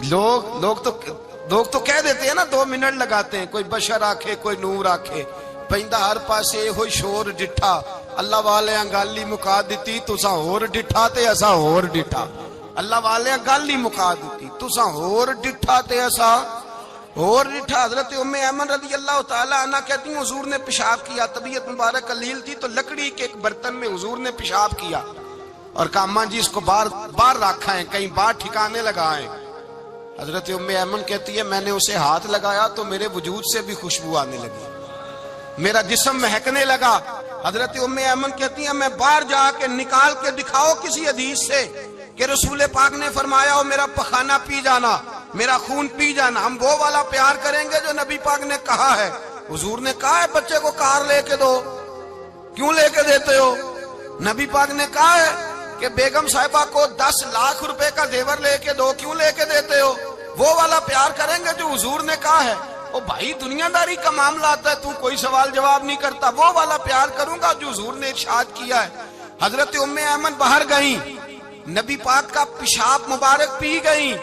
لوگ تو کہہ دیتے ہیں نا 2 منٹ لگاتے ہیں، کوئی بشر آکھے کوئی نور آکھے، پیندا ہر پاسے ہوئی شور ڈٹھا، اللہ والے گل ہی مکا دتی تساں ہور ڈٹھا تے اساں ہور ڈٹھا۔ اللہ والے گل ہی مکا دتی تساں ہور ڈٹھا تے اساں اور ریٹھا حضرت ام ایمن رضی اللہ تعالی عنہ کہتی ہیں حضور نے پیشاب کیا، طبیعت مبارک قلیل تھی تو لکڑی کے ایک برتن میں حضور نے پیشاب کیا اور کہا اماں جی اس کو باہر رکھا ہے، کہیں باہر ٹھکانے لگائیں۔ حضرت ام ایمن کہتی ہے میں نے اسے ہاتھ لگایا تو میرے وجود سے بھی خوشبو آنے لگی، میرا جسم مہکنے لگا۔ حضرت ام ایمن کہتی ہیں میں باہر جا کے نکال کے دکھاؤ کسی حدیث سے کہ رسول پاک نے فرمایا ہو میرا پخانہ پی جانا، میرا خون پی جانا، ہم وہ والا پیار کریں گے جو نبی پاک نے کہا ہے۔ حضور نے کہا ہے بچے کو کار لے کے دو، کیوں لے کے دیتے ہو؟ نبی پاک نے کہا ہے کہ بیگم صاحبہ کو 10 لاکھ روپے کا زیور لے کے دو، کیوں لے کے دیتے ہو؟ وہ والا پیار کریں گے جو حضور نے کہا ہے۔ او بھائی دنیا داری کا معاملہ آتا ہے، تو کوئی سوال جواب نہیں کرتا، وہ والا پیار کروں گا جو حضور نے ارشاد کیا ہے۔ حضرت ام ایمن باہر گئیں، نبی پاک کا پیشاب مبارک پی گئیں،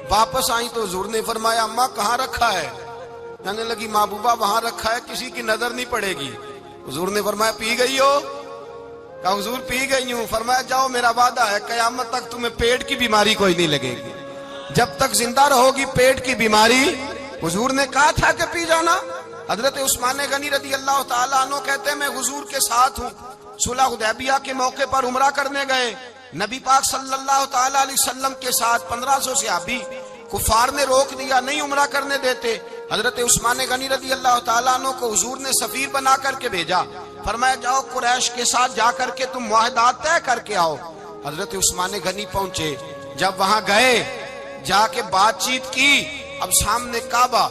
واپس آئیں تو حضور نے فرمایا اماں کہاں رکھا ہے؟ کہنے لگی محبوبہ وہاں رکھا ہے، کسی کی نظر نہیں پڑے گی۔ حضور نے فرمایا پی گئی ہو؟ کہا حضور پی گئی ہوں۔ فرمایا جاؤ میرا وعدہ ہے قیامت تک تمہیں پیٹ کی بیماری کوئی نہیں لگے گی، جب تک زندہ رہو گی پیٹ کی بیماری۔ حضور نے کہا تھا کہ پی جانا۔ حضرت عثمان غنی رضی اللہ تعالیٰ عنہ کہتے ہیں میں حضور کے ساتھ ہوں، صلح حدیبیہ کے موقع پر عمرہ کرنے گئے، نبی پاک صلی اللہ تعالیٰ علیہ وسلم کے ساتھ 1500 صحابی، کفار نے روک دیا نہیں عمرہ کرنے دیتے۔ حضرت عثمان غنی رضی اللہ تعالیٰ عنہ کو حضور نے سفیر بنا کر کے بھیجا، فرمایا جاؤ قریش کے ساتھ جا کر کے تم معاہدات طے کر کے آؤ۔ حضرت عثمان غنی پہنچے، جب وہاں گئے جا کے بات چیت کی، اب سامنے کعبہ،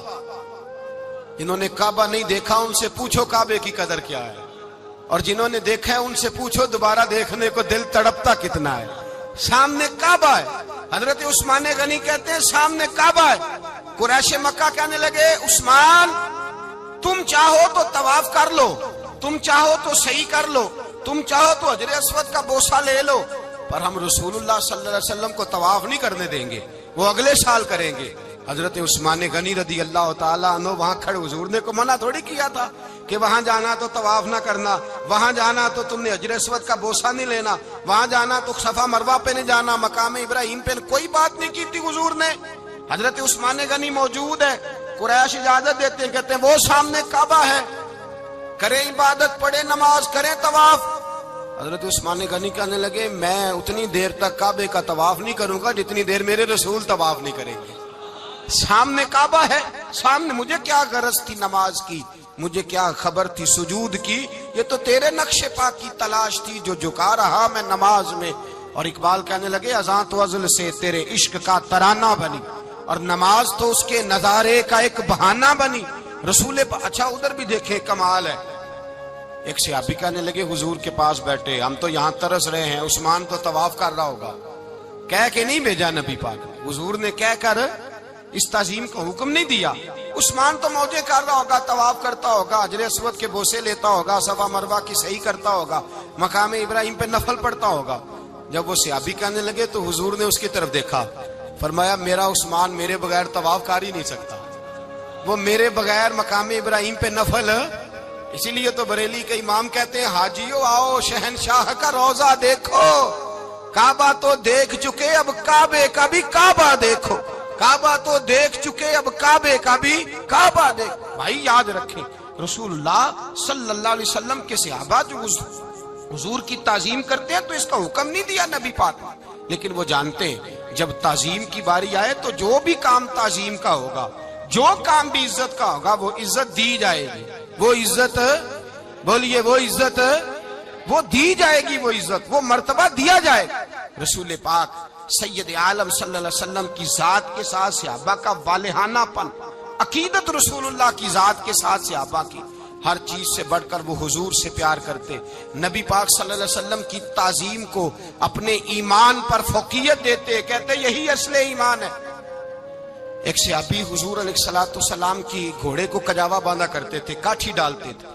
جنہوں نے کعبہ نہیں دیکھا ان سے پوچھو کعبے کی قدر کیا ہے، اور جنہوں نے دیکھا ہے ان سے پوچھو دوبارہ دیکھنے کو دل تڑپتا کتنا ہے۔ سامنے کعبہ ہے، حضرت عثمان غنی کہتے ہیں سامنے کعبہ ہے۔ قریش مکہ کہنے لگے عثمان تم چاہو تو طواف کر لو، تم چاہو تو صحیح کر لو، تم چاہو تو حجر اسود کا بوسہ لے لو، پر ہم رسول اللہ صلی اللہ علیہ وسلم کو طواف نہیں کرنے دیں گے، وہ اگلے سال کریں گے۔ حضرت عثمان غنی رضی اللہ تعالیٰ عنہ وہاں کھڑے، حضور نے کو منع تھوڑی کیا تھا کہ وہاں جانا تو طواف نہ کرنا، وہاں جانا تو تم نے حجر اسود کا بوسہ نہیں لینا، وہاں جانا تو صفا مروہ پہ نہیں جانا، مقام ابراہیم پہ، کوئی بات نہیں کی تھی حضور نے۔ حضرت عثمان غنی موجود ہے، قریش اجازت دیتے ہیں، کہتے ہیں وہ سامنے کعبہ ہے، کریں عبادت، پڑھیں نماز، کریں طواف۔ حضرت عثمان غنی کہنے لگے میں اتنی دیر تک کعبے کا طواف نہیں کروں گا جتنی دیر میرے رسول طواف نہیں کریں گے۔ سامنے کعبہ ہے، سامنے، مجھے کیا غرض تھی نماز کی، مجھے کیا خبر تھی سجود کی، یہ تو تیرے نقش پا کی تلاش تھی جو جھکا رہا میں نماز میں۔ اور اقبال کہنے لگے اذان تو ازل سے تیرے عشق کا ترانہ بنی، اور نماز تو اس کے نظارے کا ایک بہانہ بنی۔ رسول اچھا ادھر بھی دیکھیں کمال ہے، ایک صحابی کہنے لگے حضور کے پاس بیٹھے ہم تو یہاں ترس رہے ہیں، عثمان تو طواف کر رہا ہوگا، کہہ کے نہیں بھیجا نبی پاک، حضور نے کہہ کر اس تعظیم کا حکم نہیں دیا۔ عثمان تو موجے کر رہا ہوگا، طواف کرتا ہوگا، حجر اسود کے بوسے لیتا ہوگا، صفا مروہ کی صحیح کرتا ہوگا، مقام ابراہیم پہ نفل پڑھتا ہوگا۔ جب وہ صحابی کہنے لگے تو حضور نے اس کی طرف دیکھا، فرمایا میرا عثمان میرے بغیر طواف کر ہی نہیں سکتا، وہ میرے بغیر مقام ابراہیم پہ نفل۔ اسی لیے تو بریلی کے امام کہتے ہیں حاجیو آؤ شہنشاہ کا روضہ دیکھو، کعبہ تو دیکھ چکے اب کعبے کا بھی کعبہ دیکھو، کعبہ تو دیکھ چکے اب کعبے کا بھی کعبہ دیکھو۔ بھائی یاد رکھیں رسول اللہ صلی اللہ علیہ وسلم کے صحابہ جو حضور کی تعظیم کرتے ہیں تو اس کا حکم نہیں دیا نبی پاک، لیکن وہ جانتے ہیں جب تعظیم کی باری آئے تو جو بھی کام تعظیم کا ہوگا، جو کام بھی عزت کا ہوگا وہ عزت دی جائے گی، وہ عزت بولیے، وہ عزت وہ دی جائے گی، وہ عزت وہ مرتبہ دیا جائے گا۔ رسول پاک سید عالم صلی اللہ علیہ وسلم کی ذات کے ساتھ صحابہ کا والہانہ پن، عقیدت رسول اللہ کی ذات کے ساتھ صحابہ کی، ہر چیز سے بڑھ کر وہ حضور سے پیار کرتے، نبی پاک صلی اللہ علیہ وسلم کی تعظیم کو اپنے ایمان پر فوقیت دیتے، کہتے یہی اصل ایمان ہے۔ ایک صحابی حضور علیہ الصلوۃ والسلام کی گھوڑے کو کجاوا باندھا کرتے تھے، کاٹھی ڈالتے تھے،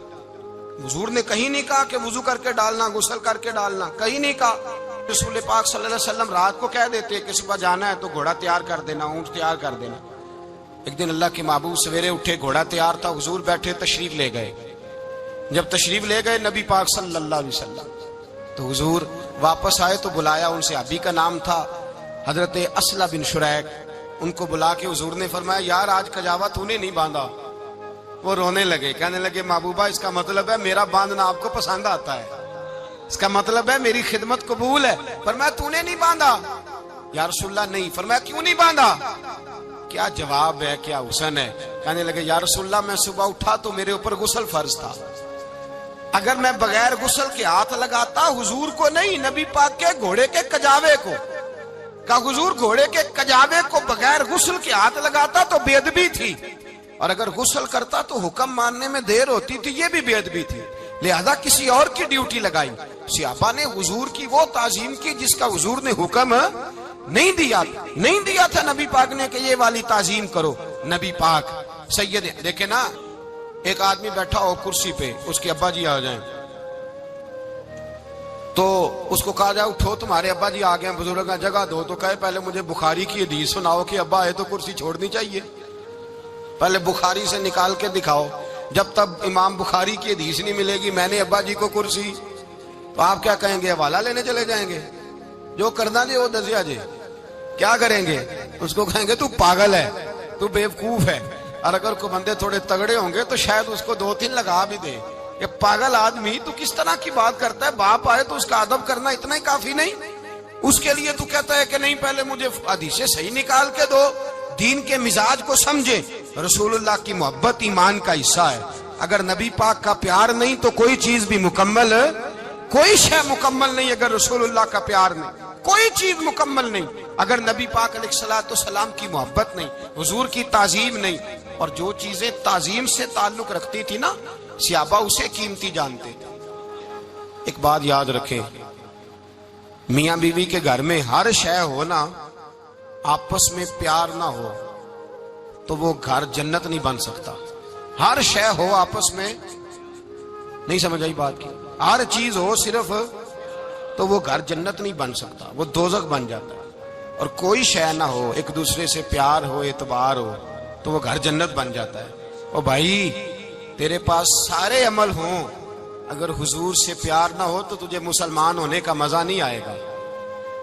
حضور نے کہیں نہیں کہا کہ وضو کر کے ڈالنا، غسل کر کے ڈالنا، کہیں نہیں کہا۔ رسول پاک صلی اللہ علیہ وسلم رات کو کہہ دیتے کہ صبح جانا ہے تو گھوڑا تیار کر دینا، اونٹ تیار کر دینا۔ ایک دن اللہ کے محبوب سویرے اٹھے، گھوڑا تیار تھا، حضور بیٹھے تشریف لے گئے۔ جب تشریف لے گئے نبی پاک صلی اللہ علیہ وسلم تو حضور واپس آئے تو بلایا، ان سے صحابی کا نام تھا حضرت اسلم بن شریک، ان کو بلا کے حضور نے فرمایا یار آج کجاوا تو نے نہیں باندھا. وہ رونے لگے, کہنے لگے محبوبہ اس کا مطلب ہے میرا باندھنا آپ کو پسند آتا ہے, اس کا مطلب ہے میری خدمت قبول ہے. فرمایا تو نے نہیں باندھا؟ یا رسول اللہ نہیں. فرمایا کیوں نہیں باندھا؟ کیا جواب ہے, کیا حسن ہے. کہنے لگے یا رسول اللہ میں صبح اٹھا تو میرے اوپر غسل فرض تھا, اگر میں بغیر غسل کے ہاتھ لگاتا حضور کو نہیں نبی پاک کے گھوڑے کے کجاوے کو, کہ حضور گھوڑے کے کجاوے کو بغیر غسل کے ہاتھ لگاتا تو بے ادبی تھی, اور اگر غسل کرتا تو حکم ماننے میں دیر ہوتی تھی, یہ بھی بے ادبی تھی. لہذا کسی اور کی ڈیوٹی لگائی. صحابہ نے حضور کی وہ تعظیم کی جس کا حضور نے حکم نہیں دیا تھا نبی پاک نے کہ یہ والی تعظیم کرو. نبی پاک سید دیکھیں نا, ایک آدمی بیٹھا ہو کرسی پہ, اس کے ابا جی آ جائیں تو اس کو کہا جائے اٹھو تمہارے ابا جی آ گئے ہیں, بزرگ کا جگہ دو, تو کہے پہلے مجھے بخاری کی حدیث سناؤ کہ ابا آئے تو کرسی چھوڑنی چاہیے, پہلے بخاری سے نکال کے دکھاؤ. جب تک امام بخاری کی حدیث نہیں ملے گی میں نے ابا جی کو کرسی, تو آپ کیا کہیں گے, حوالہ لینے چلے جائیں گے, جو کرنا جی وہ دسیا جی, کیا کریں گے, اس کو کہیں گے تو پاگل ہے, تو بیوقوف ہے. اور اگر کوئی بندے تھوڑے تگڑے ہوں گے تو شاید اس کو 2-3 لگا بھی دے کہ پاگل آدمی تو کس طرح کی بات کرتا ہے, باپ آئے تو اس کا ادب کرنا اتنا ہی کافی نہیں, اس کے لیے تو کہتا ہے کہ نہیں پہلے مجھے حدیثیں صحیح نکال کے دو, دین کے مزاج کو سمجھے. رسول اللہ کی محبت ایمان کا حصہ ہے, اگر نبی پاک کا پیار نہیں تو کوئی چیز بھی مکمل, کوئی شے مکمل نہیں. اگر رسول اللہ کا پیار نہیں کوئی چیز مکمل نہیں, اگر نبی پاک علیہ الصلوۃ والسلام کی محبت نہیں, حضور کی تعظیم نہیں. اور جو چیزیں تعظیم سے تعلق رکھتی تھی نا صحابہ اسے قیمتی جانتے تھے. ایک بات یاد رکھیں, میاں بیوی کے گھر میں ہر شے ہو نا, آپس میں پیار نہ ہو تو وہ گھر جنت نہیں بن سکتا. ہر شے ہو آپس میں, نہیں سمجھ آئی بات کی, ہر چیز ہو صرف تو وہ گھر جنت نہیں بن سکتا, وہ دوزخ بن جاتا ہے. اور کوئی شے نہ ہو, ایک دوسرے سے پیار ہو, اعتبار ہو, تو وہ گھر جنت بن جاتا ہے. او بھائی تیرے پاس سارے عمل ہوں, اگر حضور سے پیار نہ ہو تو تجھے مسلمان ہونے کا مزہ نہیں آئے گا,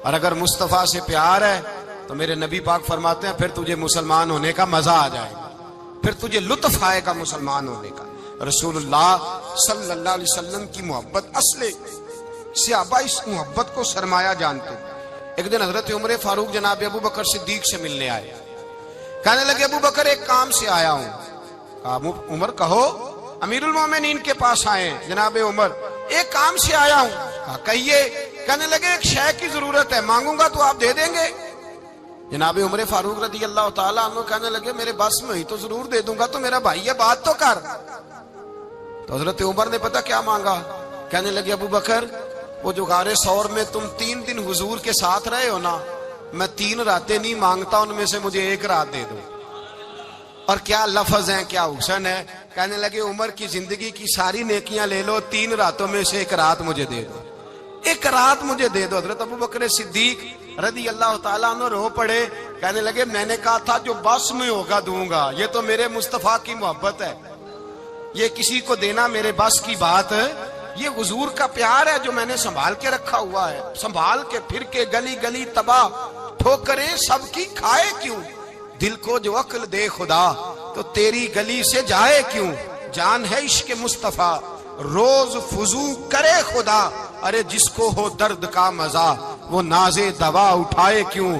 اور اگر مصطفیٰ سے پیار ہے تو میرے نبی پاک فرماتے ہیں پھر تجھے مسلمان ہونے کا مزہ آ جائے گا, پھر تجھے لطف آئے گا مسلمان ہونے کا. رسول اللہ صلی اللہ علیہ وسلم کی محبت اصل, صحابہ اس محبت کو سرمایہ جانتے. ایک دن حضرت عمر فاروق جناب ابو بکر صدیق سے ملنے آئے, کہنے لگے ابو بکر ایک کام سے آیا ہوں. کہا عمر کہو. امیر المومنین کے پاس آئے جناب عمر, ایک کام سے آیا ہوں. کہا کہیے. کہنے لگے ایک شے کی ضرورت ہے, مانگوں گا تو آپ دے دیں گے؟ جناب عمر فاروق رضی اللہ تعالیٰ عنہ کہنے لگے میرے بس میں ہی تو ضرور دے دوں گا, تو میرا بھائی یہ بات تو کر. تو حضرت عمر نے پتہ کیا مانگا, کہنے لگے ابو بکر وہ جو غار ثور میں تم 3 دن حضور کے ساتھ رہے ہو نا, میں 3 راتیں نہیں مانگتا, ان میں سے مجھے 1 رات دے دو. اور کیا لفظ ہیں, کیا حسن ہے. کہنے لگے عمر کی زندگی کی ساری نیکیاں لے لو, 3 راتوں میں سے 1 رات مجھے دے دو, 1 رات مجھے دے دو. حضرت ابو بکر صدیق رضی اللہ تعالیٰ عنہ رو پڑے, کہنے لگے میں نے کہا تھا جو بس میں ہوگا دوں گا, یہ تو میرے مصطفیٰ کی محبت ہے, یہ کسی کو دینا میرے بس کی بات ہے, یہ حضور کا پیار ہے جو میں نے سنبھال کے رکھا ہوا ہے. سنبھال کے پھر کے گلی گلی تباہ, ٹھوکریں سب کی کھائے کیوں, دل کو جو عقل دے خدا تو تیری گلی سے جائے کیوں. جان ہے عشق مصطفیٰ روز فضو کرے خدا, ارے جس کو ہو درد کا مزہ وہ نازے دوا اٹھائے کیوں.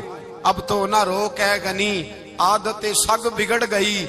اب تو نہ روک ہے غنی عادت سگ بگڑ گئی,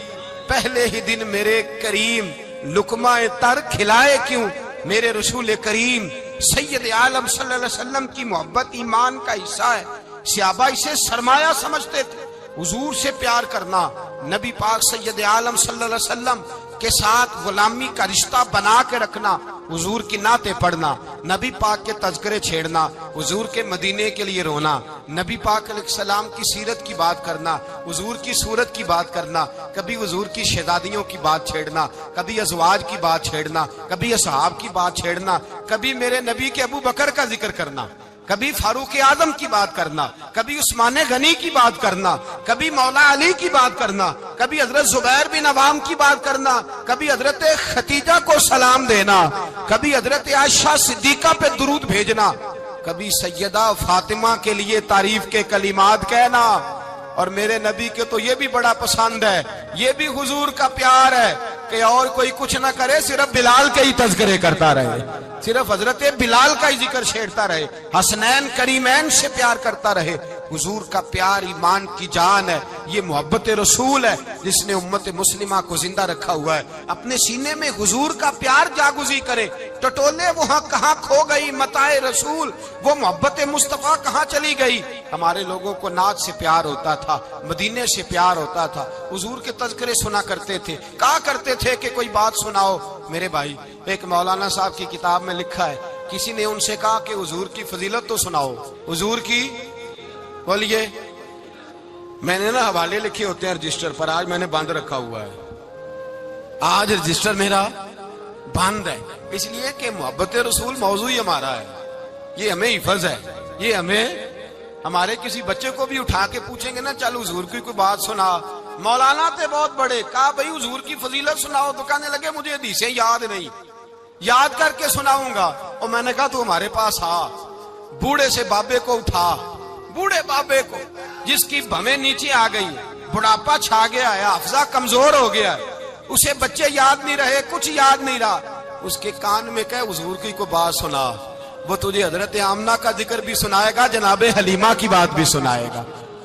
پہلے ہی دن میرے کریم لقمہ تر کھلائے کیوں. میرے رسول کریم سید عالم صلی اللہ علیہ وسلم کی محبت ایمان کا حصہ ہے. صحابہ اسے سرمایہ سمجھتے تھے, حضور سے پیار کرنا, نبی پاک سید عالم صلی اللہ علیہ وسلم کے ساتھ غلامی کا رشتہ بنا کے رکھنا, حضور کی نعتیں پڑھنا, نبی پاک کے تذکرے چھیڑنا, حضور کے مدینے کے لیے رونا, نبی پاک علیہ السلام کی سیرت کی بات کرنا, حضور کی صورت کی بات کرنا, کبھی حضور کی شہزادیوں کی بات چھیڑنا, کبھی ازواج کی بات چھیڑنا, کبھی اصحاب کی بات چھیڑنا, کبھی میرے نبی کے ابو بکر کا ذکر کرنا, کبھی فاروق اعظم کی بات کرنا, کبھی عثمان غنی کی بات کرنا, کبھی مولا علی کی بات کرنا, کبھی حضرت زبیر بن عوام کی بات کرنا, کبھی حضرت ختیجہ کو سلام دینا, کبھی حضرت عائشہ صدیقہ پہ درود بھیجنا, کبھی سیدہ فاطمہ کے لیے تعریف کے کلمات کہنا. اور میرے نبی کے تو یہ بھی بڑا پسند ہے، یہ بھی حضور کا پیار ہے کہ اور کوئی کچھ نہ کرے، صرف بلال کے ہی تذکرے کرتا رہے، صرف حضرت بلال کا ہی ذکر چھیڑتا رہے، حسنین کریمین سے پیار کرتا رہے۔ حضور کا پیار ایمان کی جان ہے، یہ محبت رسول ہے جس نے امت مسلمہ کو زندہ رکھا ہوا ہے۔ اپنے سینے میں حضور کا پیار جاگزی کرے، ٹٹولے وہاں کہاں کھو گئی متاع رسول، وہ محبت مصطفیٰ کہاں چلی گئی۔ ہمارے لوگوں کو نعت سے پیار ہوتا تھا، مدینے سے پیار ہوتا تھا، حضور کے تذکرے سنا کرتے تھے، کہا کرتے تھے کہ کوئی بات سناؤ۔ میرے بھائی، ایک مولانا صاحب کی کتاب میں لکھا ہے، کسی نے ان سے کہا کہ حضور کی فضیلت تو سناؤ، حضور کی بولیے۔ میں نے نا حوالے لکھے ہوتے ہیں رجسٹر پر، آج میں نے بند رکھا ہوا ہے، آج رجسٹر میرا بند ہے، اس لیے کہ محبت رسول موضوع ہی ہمارا ہے، یہ ہمیں حفظ ہے، یہ ہمیں ہمارے کسی بچے کو بھی اٹھا کے پوچھیں گے نا چل حضور کی کوئی بات سنا، مولانا تھے بہت بڑے، کہا بھائی حضور کی فضیلت سناؤ، تو کہنے لگے مجھے حدیثیں یاد نہیں، یاد کر کے سناؤں گا۔ اور میں نے کہا تو ہمارے پاس آ، بوڑھے سے بابے کو اٹھا، بوڑھے بابے کو جس کی بھویں نیچے آ گئی، بڑھاپا چھا گیا ہے، حافظہ کمزور ہو گیا ہے، اسے بچے یاد نہیں رہے، کچھ یاد نہیں رہا، اس کے کان میں کہے حضور کی کوئی بات سنا، وہ تجھے حضرت آمنہ کا ذکر بھی سنائے گا، جناب حلیمہ کی بات بھی سنائے گا،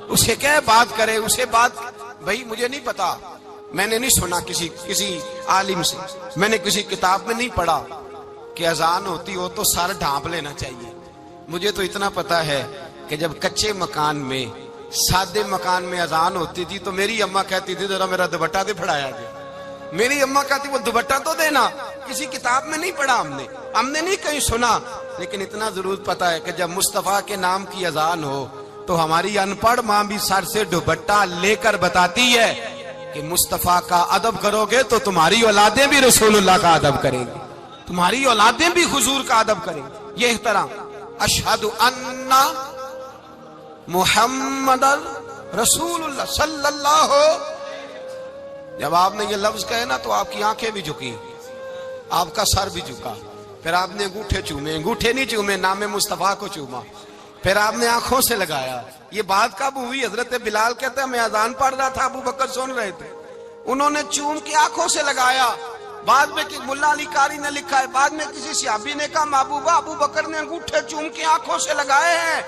اسے کہے بات کرے، اسے بات۔ بھائی مجھے نہیں پتا، میں نے نہیں سنا کسی عالم سے، میں نے کسی کتاب میں نہیں پڑھا کہ اذان ہوتی ہو تو سر ڈھانپ لینا چاہیے۔ مجھے تو اتنا پتا ہے کہ جب کچے مکان میں، سادے مکان میں اذان ہوتی تھی تو میری اماں کہتی تھی ذرا میرا دوپٹہ دے پھڑایا جائے، میری اماں کہتی وہ دوپٹہ تو دینا، کسی کتاب میں نہیں پڑھا ہم نے نہیں کہیں سنا، لیکن اتنا ضرور پتا ہے کہ جب مصطفیٰ کے نام کی اذان ہو تو ہماری ان پڑھ ماں بھی سر سے دوپٹہ لے کر بتاتی ہے کہ مصطفیٰ کا ادب کرو گے تو تمہاری اولادیں بھی رسول اللہ کا ادب کریں گی، تمہاری اولادیں بھی حضور کا ادب کریں گی۔ یہ احترام، اشہد ان محمد رسول اللہ صلی اللہ، جب آپ نے یہ لفظ کہے نا تو آپ کی آنکھیں بھی جھکی، آپ کا سر بھی جھکا، پھر آپ نے انگوٹھے چومے، انگوٹھے نہیں چومے، نام مصطفیٰ کو چوما، پھر آپ نے آنکھوں سے لگایا۔ یہ بات کب ہوئی؟ حضرت بلال کہتے ہیں میں اذان پڑھ رہا تھا، ابو بکر سن رہے تھے، انہوں نے چوم کے آنکھوں سے لگایا۔ بعد میں ملا علی قاری نے لکھا ہے، بعد میں کسی صحابی نے کہا محبوبہ ابو بکر نے انگوٹھے چوم کے آنکھوں سے لگائے ہیں،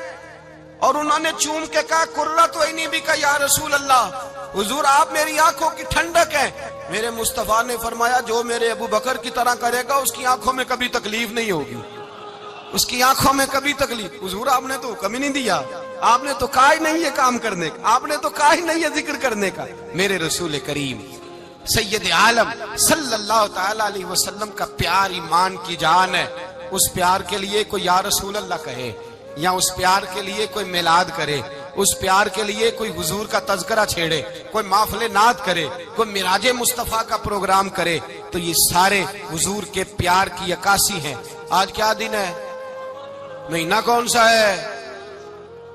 اور انہوں نے چوم کے کہا قرۃ عینی بک یا رسول اللہ، حضور آپ میری آنکھوں کی ٹھنڈک ہیں۔ میرے مصطفیٰ نے فرمایا جو میرے ابو بکر کی طرح کرے گا اس کی آنکھوں میں کبھی تکلیف نہیں ہوگی، اس کی آنکھوں میں کبھی تکلیف۔ حضور آپ نے تو حکم ہی نہیں دیا، آپ نے تو کہا ہی نہیں یہ کام کرنے کا، آپ نے تو کہا ہی نہیں یہ ذکر کرنے کا۔ میرے رسول کریم سید عالم صلی اللہ تعالی علیہ وسلم کا پیار ایمان کی جان ہے، اس پیار کے لیے کوئی یا رسول اللہ کہے، یا اس پیار کے لیے کوئی میلاد کرے، اس پیار کے لیے کوئی حضور کا تذکرہ چھیڑے، کوئی محفل نعت کرے، کوئی معراج مصطفیٰ کا پروگرام کرے، تو یہ سارے حضور کے پیار کی عکاسی ہیں۔ آج کیا دن ہے؟ مہینہ کون سا ہے؟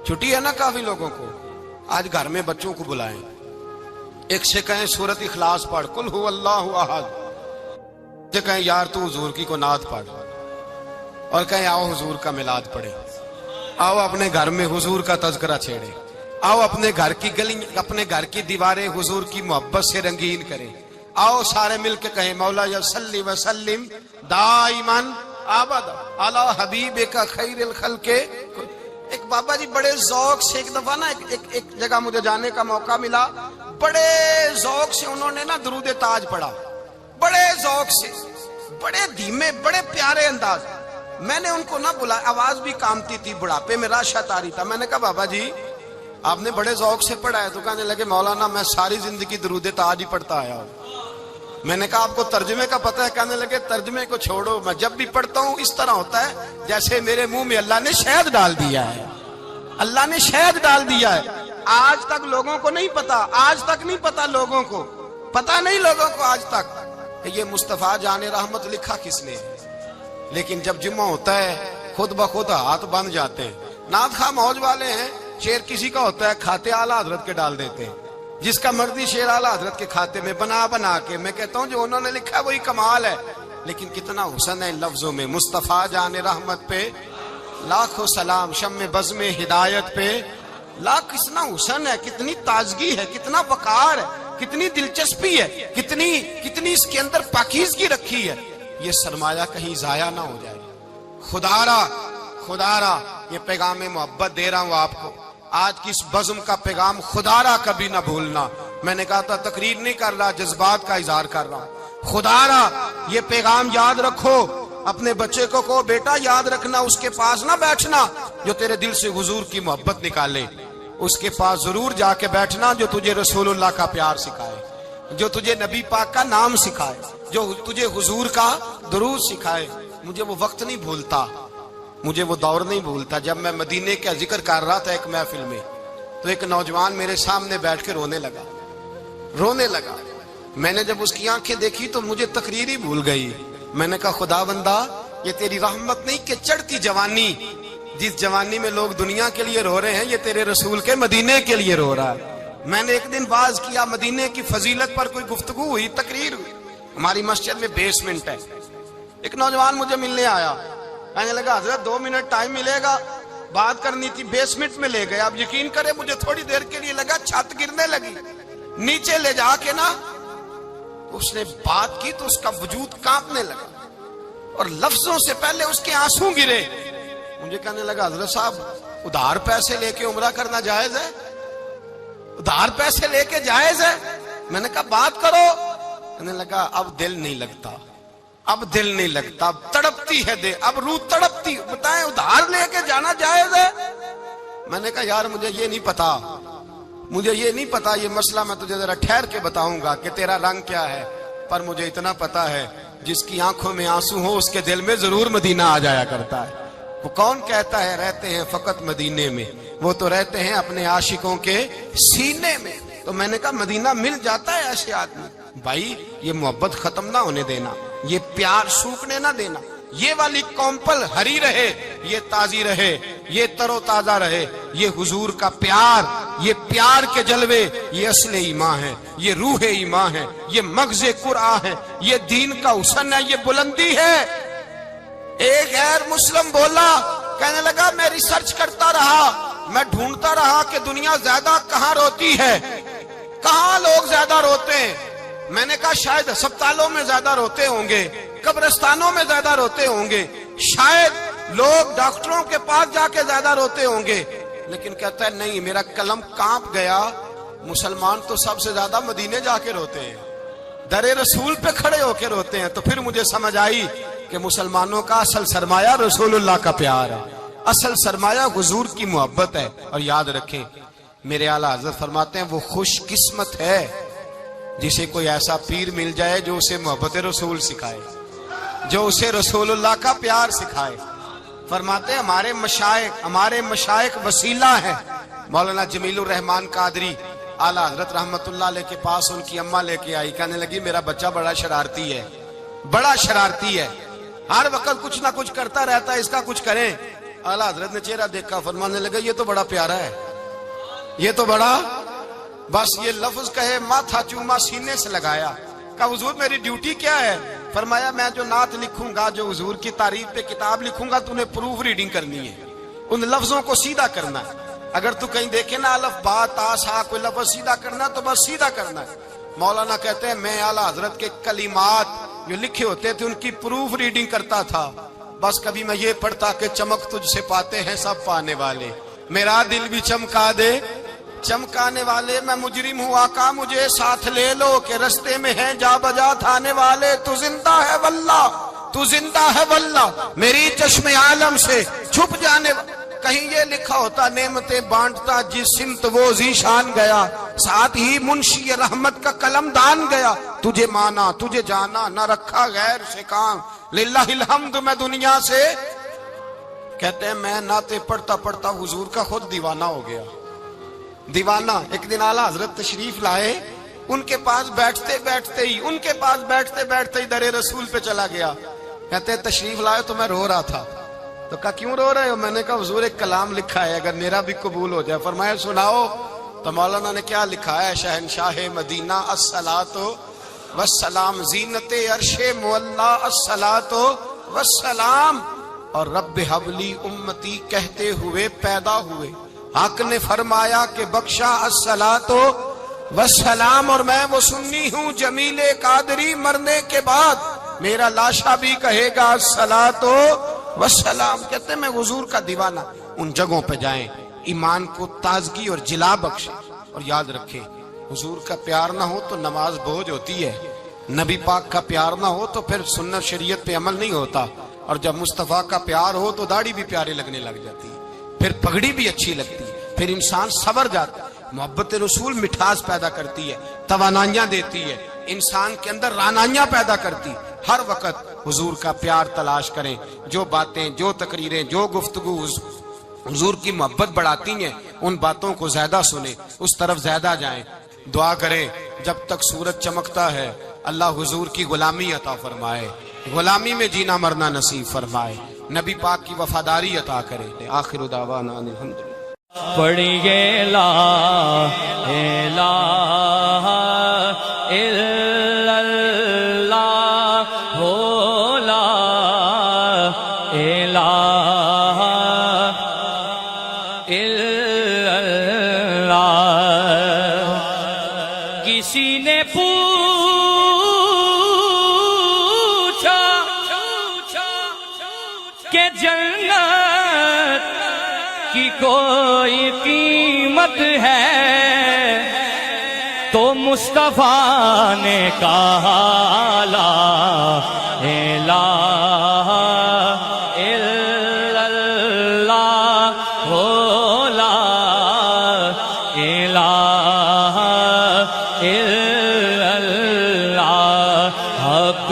چھٹی ہے نا کافی لوگوں کو۔ آج گھر میں بچوں کو بلائیں، ایک سے کہیں سورت اخلاص پڑھ، قل هو اللہ احد، سے کہیں یار تو حضور کی کو نعت پڑھ، اور کہیں آؤ حضور کا میلاد پڑھے، آؤ اپنے گھر میں حضور کا تذکرہ چھیڑے، آؤ اپنے گھر کی گلی، اپنے گھر کی دیواریں حضور کی محبت سے رنگین کریں، آؤ سارے مل کے کہیں مولا یا صلی وسلم دائما ابدا علی حبیبک خیر الخلق۔ ایک بابا جی بڑے ذوق سے ایک دفعہ نا ایک جگہ مجھے جانے کا موقع ملا، بڑے ذوق سے انہوں نے نا درود تاج پڑھا، بڑے ذوق سے، بڑے دھیمے، بڑے پیارے انداز۔ میں نے ان کو نہ بلا، آواز بھی کامتی تھی، بڑھاپے میں راشت آ رہی تھا۔ میں نے کہا بابا جی آپ نے بڑے ذوق سے پڑھا ہے، تو کہنے لگے مولانا میں ساری زندگی درود تاج ہی پڑھتا آیا ہوں۔ میں نے کہا آپ کو ترجمے کا پتہ ہے؟ کہنے لگے ترجمے کو چھوڑو، میں جب بھی پڑھتا ہوں اس طرح ہوتا ہے جیسے میرے منہ میں اللہ نے شہد ڈال دیا ہے، اللہ نے شہد ڈال دیا ہے۔ آج تک لوگوں کو نہیں پتا، آج تک نہیں پتا لوگوں کو، پتا نہیں لوگوں کو آج تک کہ یہ مصطفیٰ جان رحمت لکھا کس نے ہے۔ لیکن جب جمعہ ہوتا ہے خود بخود ہاتھ بند جاتے ہیں۔ نعت خواہ موج والے ہیں، شعر کسی کا ہوتا ہے کھاتے اعلیٰ حضرت کے ڈال دیتے ہیں، جس کا مرضی شعر اعلیٰ حضرت کے کھاتے میں بنا کے۔ میں کہتا ہوں جو انہوں نے لکھا ہے وہی کمال ہے، لیکن کتنا حسن ہے ان لفظوں میں۔ مصطفیٰ جان رحمت پہ لاکھوں سلام، شم بزم ہدایت پہ لا کتنا حسن ہے، کتنی تازگی ہے، کتنا وقار ہے، کتنی دلچسپی ہے، کتنی اس کے اندر پاکیزگی رکھی ہے. یہ سرمایہ کہیں ضائع نہ ہو جائے. خدا را یہ پیغام محبت دے رہا ہوں آپ کو. آج کی اس بزم کا پیغام خدا را کبھی نہ بھولنا. میں نے کہا تھا تقریر نہیں کر رہا، جذبات کا اظہار کر رہا ہوں. خدا را یہ پیغام یاد رکھو. اپنے بچے کو کہو بیٹا یاد رکھنا، اس کے پاس نہ بیٹھنا جو تیرے دل سے حضور کی محبت نکالے. اس کے پاس ضرور جا کے بیٹھنا جو تجھے رسول اللہ کا پیار سکھائے، جو تجھے نبی پاک کا نام سکھائے، جو تجھے حضور کا درود سکھائے. مجھے وہ وقت نہیں بھولتا، مجھے وہ دور نہیں بھولتا جب میں مدینے کا ذکر کر رہا تھا ایک محفل میں، تو ایک نوجوان میرے سامنے بیٹھ کے رونے لگا. میں نے جب اس کی آنکھیں دیکھی تو مجھے تقریر ہی بھول گئی. میں نے کہا خدا بندہ یہ تیری رحمت نہیں کہ چڑھتی جوانی، جس جوانی میں لوگ دنیا کے لیے رو رہے ہیں، یہ تیرے رسول کے مدینے کے لیے رو رہا ہے. میں نے ایک دن باز کیا، مدینے کی فضیلت پر کوئی گفتگو ہوئی، تقریر ہوئی. ہماری مسجد میں بیسمنٹ ہے. ایک نوجوان مجھے ملنے آیا، کہنے لگا حضرت 2 منٹ ٹائم ملے گا، بات کرنی تھی. بیسمنٹ میں لے گئے. آپ یقین کریں مجھے تھوڑی دیر کے لیے لگا چھت گرنے لگی. نیچے لے جا کے نا اس نے بات کی تو اس کا وجود کانپنے لگا اور لفظوں سے پہلے اس کے آنسو گرے. مجھے کہنے لگا حضرت صاحب ادھار پیسے لے کے عمرہ کرنا جائز ہے؟ ادھار پیسے لے کے جائز ہے؟ میں نے کہا بات کرو. کہنے لگا اب دل نہیں لگتا، اب تڑپتی ہے دے، اب روح تڑپتی. بتائیں ادھار لے کے جانا جائز ہے؟ میں نے کہا یار مجھے یہ نہیں پتا یہ مسئلہ میں تجھے ذرا ٹھہر کے بتاؤں گا کہ تیرا رنگ کیا ہے. پر مجھے اتنا پتا ہے جس کی آنکھوں میں آنسو ہو اس کے دل میں ضرور مدینہ آ جایا کرتا ہے. وہ کون کہتا ہے رہتے ہیں فقط مدینے میں؟ وہ تو رہتے ہیں اپنے عاشقوں کے سینے میں. تو میں نے کہا مدینہ مل جاتا ہے ایسے آدمی. بھائی یہ محبت ختم نہ ہونے دینا، یہ پیار سوکھنے نہ دینا. یہ والی کومپل ہری رہے، یہ تازی رہے، یہ تر و تازہ رہے. یہ حضور کا پیار، یہ پیار کے جلوے، یہ اصل ایمان ہے، یہ روح ایمان ہے، یہ مغز قرآن ہے، یہ دین کا حسن ہے، یہ بلندی ہے. ایک غیر مسلم بولا، کہنے لگا میں ریسرچ کرتا رہا، میں ڈھونڈتا رہا کہ دنیا زیادہ کہاں روتی ہے، کہاں لوگ زیادہ روتے ہیں. میں نے کہا شاید ہسپتالوں میں زیادہ روتے ہوں گے، قبرستانوں میں زیادہ روتے ہوں گے، شاید لوگ ڈاکٹروں کے پاس جا کے زیادہ روتے ہوں گے. لیکن کہتا ہے نہیں، میرا قلم کانپ گیا. مسلمان تو سب سے زیادہ مدینے جا کے روتے ہیں، در رسول پہ کھڑے ہو کے روتے ہیں. تو پھر مجھے سمجھ آئی کہ مسلمانوں کا اصل سرمایہ رسول اللہ کا پیار ہے، اصل سرمایہ حضور کی محبت ہے. اور یاد رکھیں میرے اعلیٰ حضرت فرماتے ہیں وہ خوش قسمت ہے جسے کوئی ایسا پیر مل جائے جو اسے محبت رسول سکھائے، جو اسے رسول اللہ کا پیار سکھائے. فرماتے ہیں ہمارے مشائخ وسیلہ ہیں. مولانا جمیل الرحمان قادری اعلیٰ حضرت رحمت اللہ علیہ کے پاس ان کی اماں لے کے آئی. کہنے لگی میرا بچہ بڑا شرارتی ہے، ہر وقت کچھ نہ کچھ کرتا رہتا ہے، اس کا کچھ کریں. اعلیٰ حضرت نے چہرہ دیکھا، فرمانے لگا یہ تو بڑا پیارا ہے، یہ تو بڑا، بس یہ لفظ کہے ماتھا چوما سینے سے لگایا. کہا حضور میری ڈیوٹی کیا ہے؟ فرمایا میں جو نعت لکھوں گا، جو حضور کی تعریف پہ کتاب لکھوں گا، تو نے پروف ریڈنگ کرنی ہے، ان لفظوں کو سیدھا کرنا ہے. اگر تو کہیں دیکھے نا الف با تا سا کوئی لفظ سیدھا کرنا تو بس سیدھا کرنا ہے. مولانا کہتے ہیں میں اعلیٰ حضرت کے کلمات جو لکھے ہوتے تھے ان کی پروف ریڈنگ کرتا تھا. بس کبھی میں یہ پڑھتا کہ چمک تجھ سے پاتے ہیں سب پانے والے، میرا دل بھی چمکا دے چمکانے والے. میں مجرم ہوں آقا مجھے ساتھ لے لو کہ رستے میں ہیں جا بجا تھانے والے. تو زندہ ہے واللہ میری چشم عالم سے چھپ جانے. کہیں یہ لکھا ہوتا نعمتیں بانٹتا جس سمت وہ ذیشان گیا، ساتھ ہی منشی رحمت کا قلم دان گیا. تجھے مانا تجھے جانا نہ رکھا غیر سے کام، للہ الحمد میں دنیا سے. کہتے ہیں میں نعتیں پڑھتا پڑھتا حضور کا خود دیوانہ ہو گیا. دیوانہ. ایک دن اعلیٰ حضرت تشریف لائے، ان کے پاس بیٹھتے بیٹھتے ہی در رسول پہ چلا گیا. کہتے ہیں تشریف لائے تو میں رو رہا تھا. تو کہا کیوں رو رہے ہو؟ میں نے کہا حضور ایک کلام لکھا ہے اگر میرا بھی قبول ہو جائے. فرمایا سناؤ. تو مولانا نے کیا لکھا ہے؟ شہنشاہ مدینہ الصلاۃ والسلام، زینت عرش مولا الصلاۃ والسلام، اور رب حبلی امتی کہتے ہوئے پیدا ہوئے. حق نے فرمایا کہ بخشا الصلاۃ والسلام، اور میں وہ سنی ہوں جمیل قادری مرنے کے بعد میرا لاشا بھی کہے گا الصلاۃ والسلام۔ کہتے ہیں میں حضور کا دیوانہ۔ ان جگہوں پہ جائیں، ایمان کو تازگی اور جلا بخشیں، اور یاد رکھیں حضور کا پیار نہ ہو تو نماز بوجھ ہوتی ہے، نبی پاک کا پیار نہ ہو تو پھر سنت شریعت پہ عمل نہیں ہوتا، اور جب مصطفیٰ کا پیار ہو تو داڑھی بھی پیارے لگنے لگ جاتی ہے، پھر پگڑی بھی اچھی لگتی ہے، پھر انسان سنور جاتا ہے۔ محبت رسول مٹھاس پیدا کرتی ہے، توانائیاں دیتی ہے، انسان کے اندر رانائیاں پیدا کرتی۔ ہر وقت حضور کا پیار تلاش کریں، جو باتیں، جو تقریریں، جو گفتگو حضور کی محبت بڑھاتی ہیں ان باتوں کو زیادہ سنیں، اس طرف زیادہ جائیں۔ دعا کریں جب تک سورج چمکتا ہے اللہ حضور کی غلامی عطا فرمائے، غلامی میں جینا مرنا نصیب فرمائے، نبی پاک کی وفاداری عطا کرے۔ آخر دعوانا الحمدللہ۔ پڑھیے لا الہ الا اللہ ہو، لا الہ الا اللہ۔ کسی نے پوچھا کہ جنت کی کوئی قیمت ہے، تو مصطفیٰ نے کہا لا الہ الا اللہ ہو، لا الہ الا اللہ۔ حق